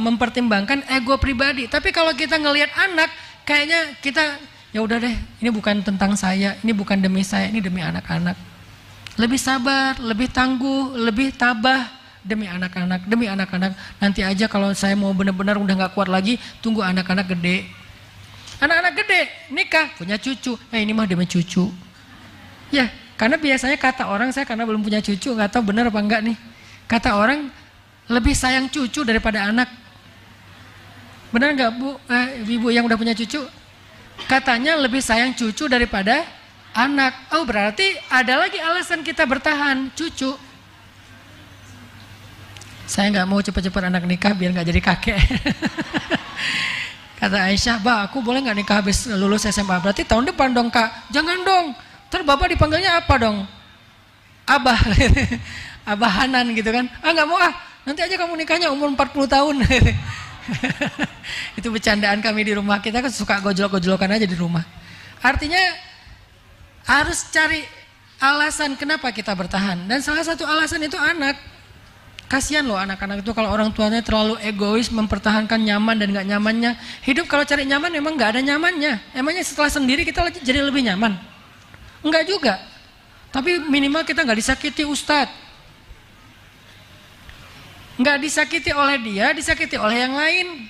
mempertimbangkan ego pribadi, tapi kalau kita ngelihat anak, kayaknya kita ya udah deh, ini bukan tentang saya, ini bukan demi saya, ini demi anak-anak. Lebih sabar, lebih tangguh, lebih tabah demi anak-anak, demi anak-anak. Nanti aja kalau saya mau benar-benar udah nggak kuat lagi, tunggu anak-anak gede. Anak-anak gede, nikah, punya cucu. Ini mah demi cucu. Ya, karena biasanya kata orang, saya karena belum punya cucu, nggak tahu benar apa enggak nih. Kata orang lebih sayang cucu daripada anak. Benar nggak Bu, ibu yang udah punya cucu? Katanya lebih sayang cucu daripada anak. Oh berarti ada lagi alasan kita bertahan, cucu. Saya nggak mau cepat-cepat anak nikah biar nggak jadi kakek. Kata Aisyah, "Bah, aku boleh nggak nikah habis lulus SMA?" Berarti tahun depan dong Kak. Jangan dong. Ntar bapak dipanggilnya apa dong? Abah. Abah Hanan gitu kan. Nggak mau nanti aja kamu nikahnya umur 40 tahun. Itu bercandaan kami di rumah. Kita kan suka gojlok-gojlokan aja di rumah. Artinya harus cari alasan kenapa kita bertahan. Dan salah satu alasan itu anak. Kasihan loh anak-anak itu kalau orang tuanya terlalu egois mempertahankan nyaman dan gak nyamannya. Hidup kalau cari nyaman memang gak ada nyamannya. Emangnya setelah sendiri kita jadi lebih nyaman? Enggak juga. Tapi minimal kita gak disakiti Ustadz. Nggak disakiti oleh dia, disakiti oleh yang lain.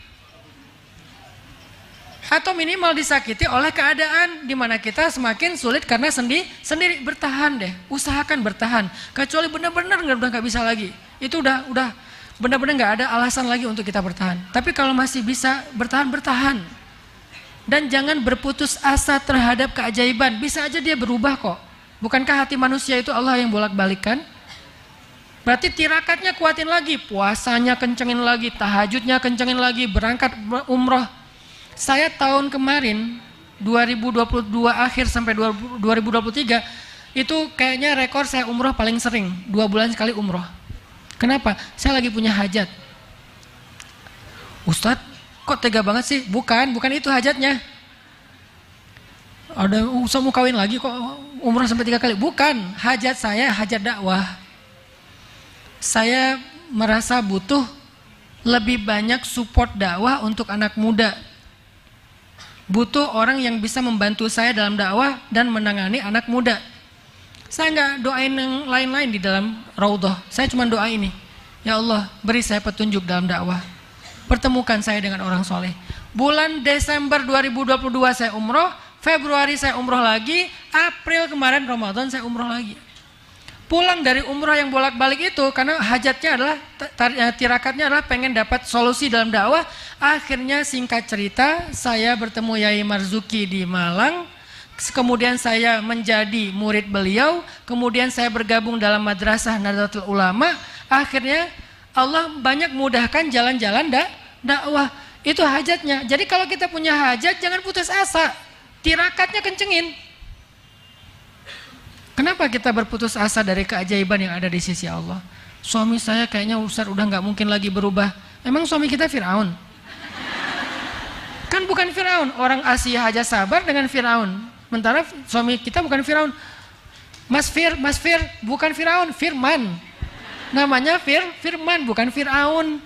Atau minimal disakiti oleh keadaan di mana kita semakin sulit karena sendiri. Bertahan deh, usahakan bertahan. Kecuali benar-benar udah nggak bisa lagi. Itu udah benar-benar nggak ada alasan lagi untuk kita bertahan. Tapi kalau masih bisa bertahan. Dan jangan berputus asa terhadap keajaiban. Bisa aja dia berubah kok. Bukankah hati manusia itu Allah yang bolak-balikkan? Berarti tirakatnya kuatin lagi, puasanya kencengin lagi, tahajudnya kencengin lagi, berangkat umroh. Saya tahun kemarin 2022 akhir sampai 2023 itu kayaknya rekor saya umroh paling sering, 2 bulan sekali umroh. Kenapa? Saya lagi punya hajat. Ustadz, kok tega banget sih? Bukan itu hajatnya. Ada mau kawin lagi kok umroh sampai 3 kali? Bukan, hajat saya hajat dakwah. Saya merasa butuh lebih banyak support dakwah untuk anak muda. Butuh orang yang bisa membantu saya dalam dakwah dan menangani anak muda. Saya nggak doain yang lain-lain di dalam raudhah. Saya cuma doa ini. Ya Allah, beri saya petunjuk dalam dakwah. Pertemukan saya dengan orang soleh. Bulan Desember 2022 saya umroh, Februari saya umroh lagi, April kemarin Ramadan saya umroh lagi. pulang dari umrah yang bolak-balik itu karena hajatnya adalah tirakatnya adalah pengen dapat solusi dalam dakwah. Akhirnya singkat cerita saya bertemu Yai Marzuki di Malang, kemudian saya menjadi murid beliau, kemudian saya bergabung dalam Madrasah Nahdlatul Ulama. Akhirnya Allah banyak mudahkan jalan-jalan dakwah. Itu hajatnya. Jadi kalau kita punya hajat jangan putus asa, tirakatnya kencengin. Kenapa kita berputus asa dari keajaiban yang ada di sisi Allah? Suami saya kayaknya Ustaz udah nggak mungkin lagi berubah. Emang suami kita Fir'aun? Kan bukan Fir'aun. Orang Asia aja sabar dengan Fir'aun. Sementara suami kita bukan Fir'aun. Mas Fir, bukan Fir'aun, Firman. Namanya Firman, bukan Fir'aun.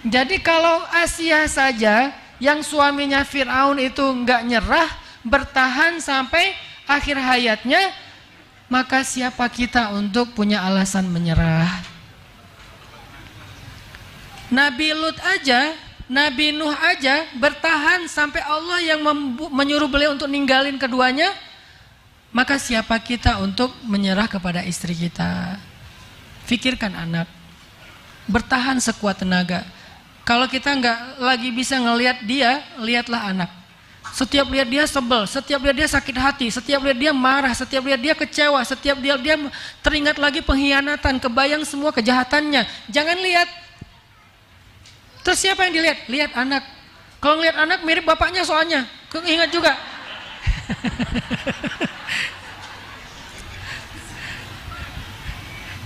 Jadi kalau Asia saja yang suaminya Fir'aun itu nggak nyerah, bertahan sampai akhir hayatnya, maka siapa kita untuk punya alasan menyerah? Nabi Lut aja, Nabi Nuh aja bertahan sampai Allah yang menyuruh beliau untuk ninggalin keduanya. Maka siapa kita untuk menyerah kepada istri kita? Fikirkan anak, bertahan sekuat tenaga. Kalau kita nggak lagi bisa ngelihat dia, lihatlah anak. Setiap lihat dia sebel, setiap lihat dia sakit hati, setiap lihat dia marah, setiap lihat dia kecewa, setiap dia teringat lagi pengkhianatan, kebayang semua kejahatannya. Jangan lihat. Terus siapa yang dilihat? Lihat anak. Kalau ngelihat anak mirip bapaknya soalnya. Ingat juga.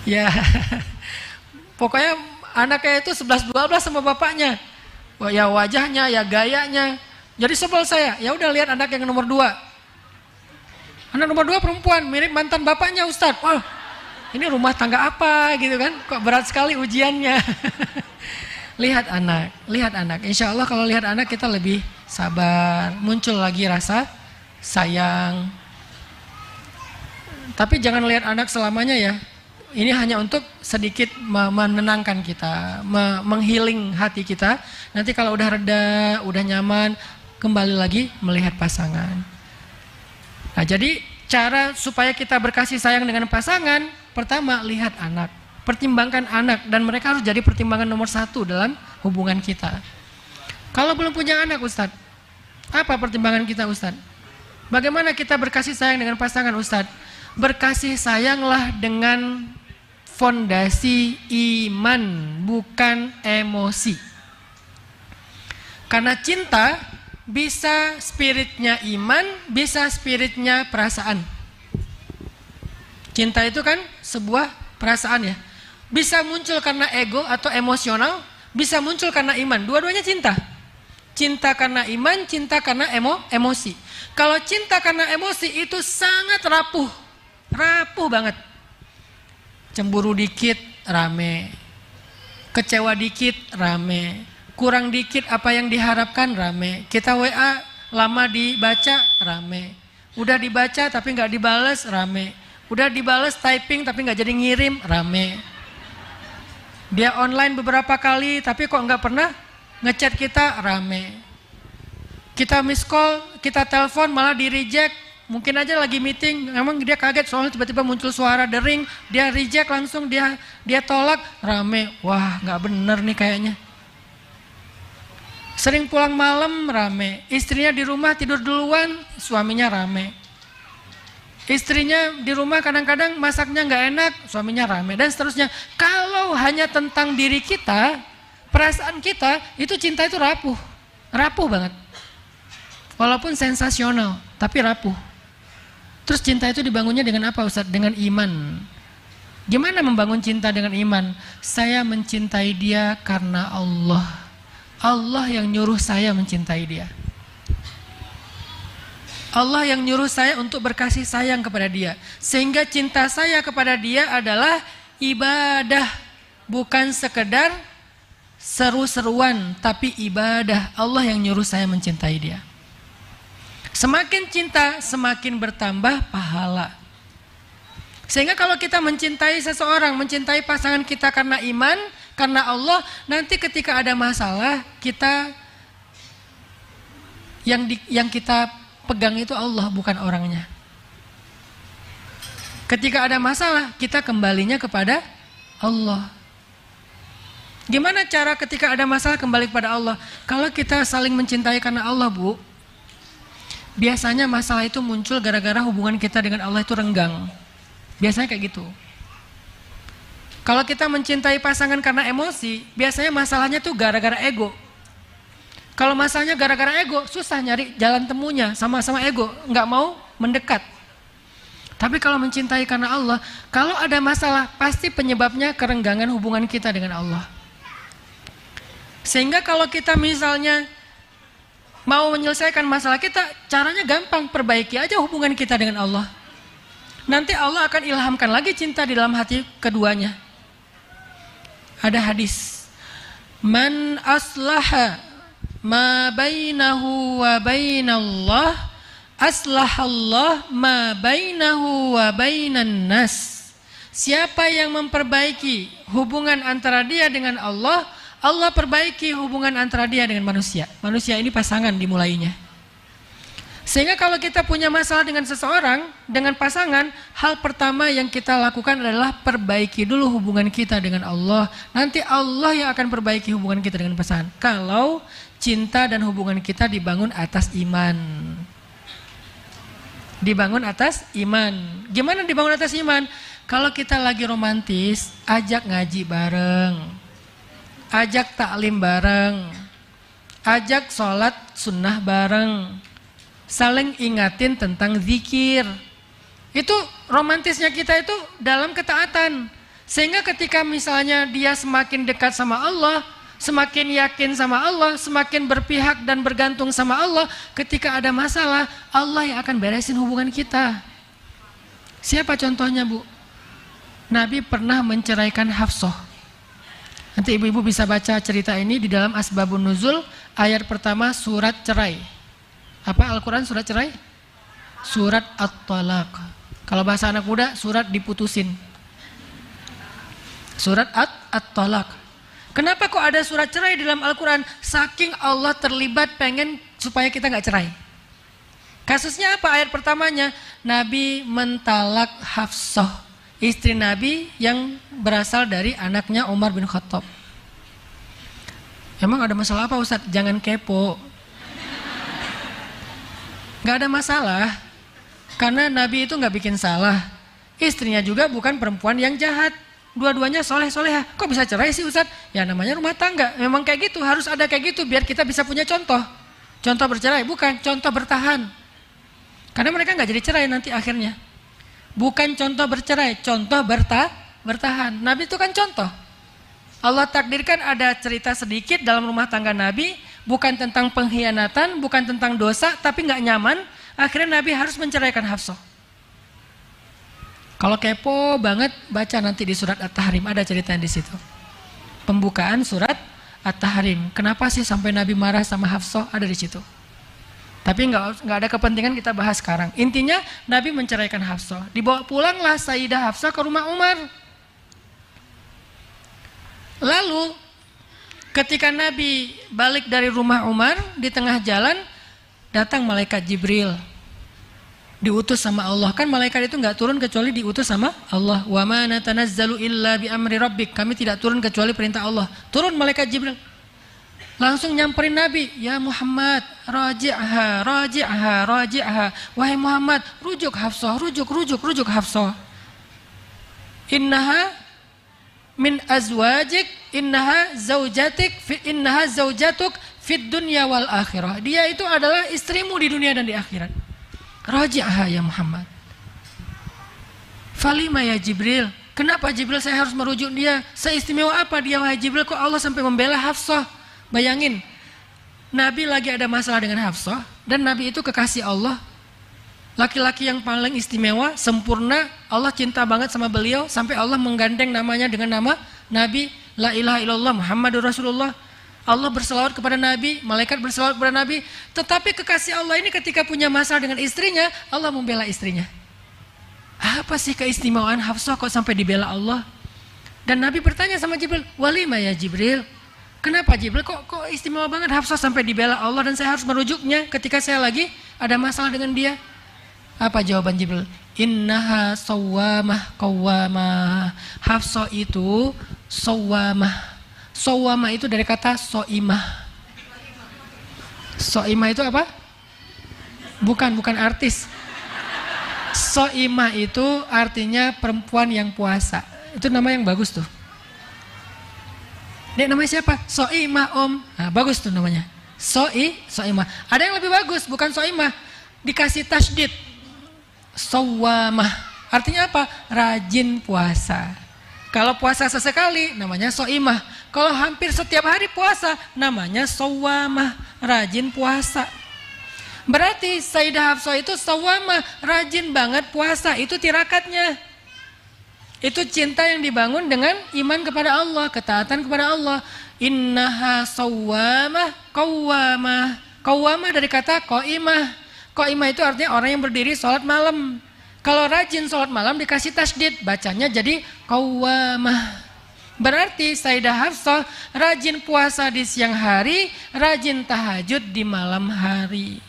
Ya. Pokoknya anaknya itu 11-12 sama bapaknya. Ya wajahnya, ya gayanya. Jadi sebel saya, ya udah lihat anak yang nomor 2. Anak nomor 2 perempuan, mirip mantan bapaknya Ustadz. Wah, ini rumah tangga apa gitu kan? Kok berat sekali ujiannya. Lihat anak. Insya Allah kalau lihat anak kita lebih sabar, muncul lagi rasa sayang. Tapi jangan lihat anak selamanya ya. Ini hanya untuk sedikit menenangkan kita, menghealing hati kita. Nanti kalau udah reda, udah nyaman, kembali lagi melihat pasangan. Nah, jadi cara supaya kita berkasih sayang dengan pasangan, pertama lihat anak, pertimbangkan anak, dan mereka harus jadi pertimbangan nomor 1 dalam hubungan kita. Kalau belum punya anak Ustadz, apa pertimbangan kita Ustadz? Bagaimana kita berkasih sayang dengan pasangan Ustadz? Berkasih sayanglah dengan fondasi iman, bukan emosi. Karena cinta bisa spiritnya iman, bisa spiritnya perasaan. Cinta itu kan sebuah perasaan ya. Bisa muncul karena ego atau emosional, bisa muncul karena iman. Dua-duanya cinta. Cinta karena iman, cinta karena emosi. Kalau cinta karena emosi itu sangat rapuh. Rapuh banget. Cemburu dikit rame. Kecewa dikit rame. Kurang dikit apa yang diharapkan rame. Kita WA lama dibaca rame. Udah dibaca tapi nggak dibales rame. Udah dibales typing tapi nggak jadi ngirim rame. Dia online beberapa kali tapi kok nggak pernah ngechat kita rame. Kita miss call, kita telepon malah di reject. Mungkin aja lagi meeting, emang dia kaget soalnya tiba-tiba muncul suara dering, dia reject langsung, dia tolak rame. Wah nggak bener nih kayaknya. Sering pulang malam rame, istrinya di rumah tidur duluan, suaminya rame. Istrinya di rumah kadang-kadang masaknya nggak enak, suaminya rame, dan seterusnya. Kalau hanya tentang diri kita, perasaan kita, itu cinta itu rapuh, rapuh banget. Walaupun sensasional, tapi rapuh. Terus cinta itu dibangunnya dengan apa Ustadz? Dengan iman. Gimana membangun cinta dengan iman? Saya mencintai dia karena Allah. Allah yang nyuruh saya mencintai dia. Allah yang nyuruh saya untuk berkasih sayang kepada dia. Sehingga cinta saya kepada dia adalah ibadah. Bukan sekedar seru-seruan, tapi ibadah. Allah yang nyuruh saya mencintai dia. Semakin cinta, semakin bertambah pahala. Sehingga kalau kita mencintai seseorang, mencintai pasangan kita karena iman, karena Allah, nanti ketika ada masalah, kita yang kita pegang itu Allah, bukan orangnya. Ketika ada masalah, kita kembalinya kepada Allah. Gimana cara ketika ada masalah kembali kepada Allah? Kalau kita saling mencintai karena Allah, Bu, biasanya masalah itu muncul gara-gara hubungan kita dengan Allah itu renggang. Biasanya kayak gitu. Kalau kita mencintai pasangan karena emosi, biasanya masalahnya tuh gara-gara ego. Kalau masalahnya gara-gara ego, susah nyari jalan temunya, sama-sama ego, nggak mau mendekat. Tapi kalau mencintai karena Allah, kalau ada masalah, pasti penyebabnya kerenggangan hubungan kita dengan Allah. Sehingga kalau kita misalnya mau menyelesaikan masalah kita, caranya gampang, perbaiki aja hubungan kita dengan Allah. Nanti Allah akan ilhamkan lagi cinta di dalam hati keduanya. Ada hadis, man aslaha ma bainahu wa bainallah aslahallah ma bainahu wa bainan nas. Siapa yang memperbaiki hubungan antara dia dengan Allah, Allah perbaiki hubungan antara dia dengan manusia. Manusia ini pasangan dimulainya. Sehingga kalau kita punya masalah dengan seseorang, dengan pasangan, hal pertama yang kita lakukan adalah perbaiki dulu hubungan kita dengan Allah. Nanti Allah yang akan perbaiki hubungan kita dengan pasangan. Kalau cinta dan hubungan kita dibangun atas iman. Dibangun atas iman. Gimana dibangun atas iman? Kalau kita lagi romantis, ajak ngaji bareng. Ajak taklim bareng. Ajak sholat sunnah bareng. Saling ingatin tentang zikir. Itu romantisnya kita itu dalam ketaatan. Sehingga ketika misalnya dia semakin dekat sama Allah, semakin yakin sama Allah, semakin berpihak dan bergantung sama Allah, ketika ada masalah, Allah yang akan beresin hubungan kita. Siapa contohnya, Bu? Nabi pernah menceraikan Hafsah. Nanti ibu-ibu bisa baca cerita ini di dalam Asbabun Nuzul, ayat pertama surat cerai. Apa Al-Quran surat cerai? Surat At-Talaq. Kalau bahasa anak muda, surat diputusin. Surat At-Talaq. Kenapa kok ada surat cerai di dalam Al-Quran? Saking Allah terlibat pengen supaya kita gak cerai. Kasusnya apa? Ayat pertamanya, Nabi mentalak Hafsah, istri Nabi yang berasal dari anaknya Umar bin Khattab. Emang ada masalah apa, Ustadz? Jangan kepo. Gak ada masalah, karena Nabi itu gak bikin salah. Istrinya juga bukan perempuan yang jahat. Dua-duanya soleh-soleha. Kok bisa cerai sih, Ustadz? Ya namanya rumah tangga. Memang kayak gitu, harus ada kayak gitu biar kita bisa punya contoh. Contoh bercerai, bukan contoh bertahan. Karena mereka gak jadi cerai nanti akhirnya. Bukan contoh bercerai, contoh bertahan. Nabi itu kan contoh. Allah takdirkan ada cerita sedikit dalam rumah tangga Nabi, bukan tentang pengkhianatan, bukan tentang dosa, tapi nggak nyaman. Akhirnya Nabi harus menceraikan Hafsah. Kalau kepo banget, baca nanti di surat At-Tahrim, ada ceritanya di situ. Pembukaan surat At-Tahrim. Kenapa sih sampai Nabi marah sama Hafsah? Ada di situ. Tapi nggak ada kepentingan kita bahas sekarang. Intinya Nabi menceraikan Hafsah. Dibawa pulanglah Sayyidah Hafsah ke rumah Umar. Lalu ketika Nabi balik dari rumah Umar, di tengah jalan datang malaikat Jibril, diutus sama Allah. Kan malaikat itu nggak turun kecuali diutus sama Allah. Wa ma natanazzalu illa bi amri rabbik. Kami tidak turun kecuali perintah Allah. Turun malaikat Jibril, langsung nyamperin Nabi. Ya Muhammad, raji'ha, raji'ha, raji'ha. Wahai Muhammad, rujuk Hafsah, rujuk Hafsah. Innaha min azwajik, innaha zaujatuk fid dunya wal akhirah. Dia itu adalah istrimu di dunia dan di akhirat. Raji'aha ya Muhammad. Falima ya Jibril. Kenapa Jibril saya harus merujuk dia? Seistimewa apa dia wahai Jibril kok Allah sampai membela Hafsah? Bayangin, Nabi lagi ada masalah dengan Hafsah dan Nabi itu kekasih Allah. Laki-laki yang paling istimewa, sempurna, Allah cinta banget sama beliau sampai Allah menggandeng namanya dengan nama Nabi La ilaha illallah Muhammadur Rasulullah. Allah berselawat kepada Nabi, malaikat berselawat kepada Nabi. Tetapi kekasih Allah ini ketika punya masalah dengan istrinya, Allah membela istrinya. Apa sih keistimewaan Hafsah kok sampai dibela Allah? Dan Nabi bertanya sama Jibril, walima ya Jibril? Kenapa Jibril kok istimewa banget Hafsah sampai dibela Allah dan saya harus merujuknya ketika saya lagi ada masalah dengan dia? Apa jawaban Jibril? Innaha sawwamah qawwamah. Hafsah itu sawwamah. Sawwamah itu dari kata soimah. Soimah itu apa? Bukan artis. Soimah itu artinya perempuan yang puasa. Itu nama yang bagus tuh. Ini namanya siapa? Soimah om. Nah, bagus tuh namanya. Soimah. Ada yang lebih bagus, bukan soimah. Dikasih tasydid. Sawwamah. Artinya apa? Rajin puasa. Kalau puasa sesekali namanya soimah. Kalau hampir setiap hari puasa namanya sawwamah. Rajin puasa. Berarti Sayyidah Hafsah itu sawwamah. Rajin banget puasa. Itu tirakatnya. Itu cinta yang dibangun dengan iman kepada Allah, ketaatan kepada Allah. Innaha sawwamah qawwamah. Qawwamah dari kata qaimah. Qaimah itu artinya orang yang berdiri sholat malam. Kalau rajin sholat malam dikasih tasydid, bacanya jadi qawwamah. Berarti Sayyidah Hafsah rajin puasa di siang hari, rajin tahajud di malam hari.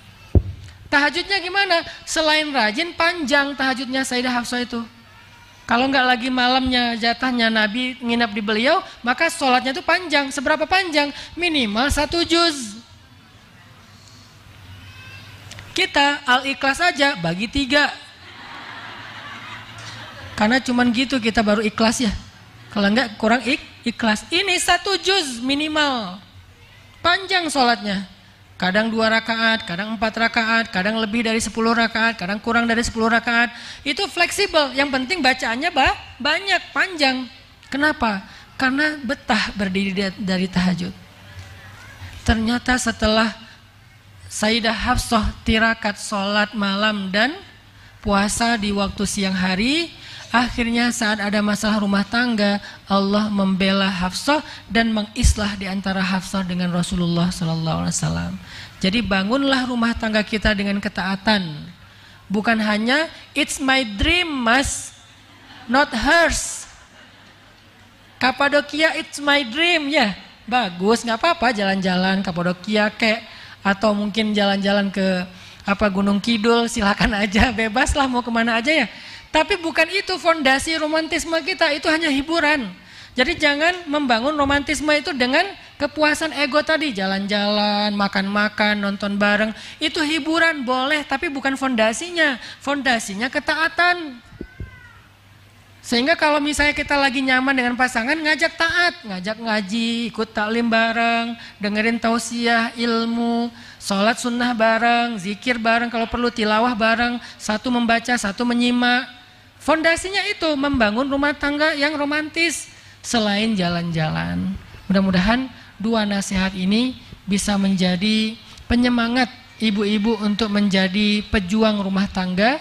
Tahajudnya gimana? Selain rajin, panjang tahajudnya Sayyidah Hafsah itu. Kalau nggak lagi malamnya jatahnya Nabi nginap di beliau, maka sholatnya itu panjang. Seberapa panjang? Minimal 1 juz. Kita Al-Ikhlas aja bagi 3. Karena cuman gitu kita baru ikhlas ya. Kalau enggak kurang ikhlas. Ini 1 juz minimal. Panjang sholatnya. Kadang 2 rakaat, kadang 4 rakaat, kadang lebih dari 10 rakaat, kadang kurang dari 10 rakaat. Itu fleksibel, yang penting bacaannya banyak, panjang. Kenapa? Karena betah berdiri dari tahajud. Ternyata setelah Sayyidah Hafsah tirakat sholat malam dan puasa di waktu siang hari, akhirnya saat ada masalah rumah tangga, Allah membela Hafsah dan mengislah di antara Hafsah dengan Rasulullah SAW. Jadi bangunlah rumah tangga kita dengan ketaatan. Bukan hanya it's my dream mas, not hers. Kapadokia it's my dream ya, bagus, nggak apa-apa jalan-jalan Kapadokia kek, atau mungkin jalan-jalan ke Gunung Kidul, silakan aja, bebas lah mau kemana aja ya. Tapi bukan itu fondasi romantisme kita, itu hanya hiburan. Jadi jangan membangun romantisme itu dengan kepuasan ego tadi, jalan-jalan, makan-makan, nonton bareng. Itu hiburan boleh, tapi bukan fondasinya. Fondasinya ketaatan. Sehingga kalau misalnya kita lagi nyaman dengan pasangan, ngajak taat, ngajak ngaji, ikut taklim bareng, dengerin tausiah, ilmu, sholat sunnah bareng, zikir bareng, kalau perlu tilawah bareng, satu membaca, satu menyimak. Fondasinya itu membangun rumah tangga yang romantis selain jalan-jalan. Mudah-mudahan 2 nasihat ini bisa menjadi penyemangat ibu-ibu untuk menjadi pejuang rumah tangga,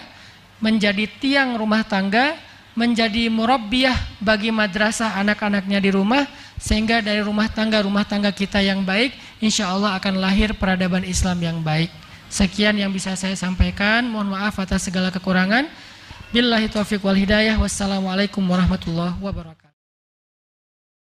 menjadi tiang rumah tangga, menjadi murabbiyah bagi madrasah anak-anaknya di rumah, sehingga dari rumah tangga kita yang baik, insya Allah akan lahir peradaban Islam yang baik. Sekian yang bisa saya sampaikan, mohon maaf atas segala kekurangan. Billahi taufiq wal hidayah. Wassalamualaikum warahmatullahi wabarakatuh.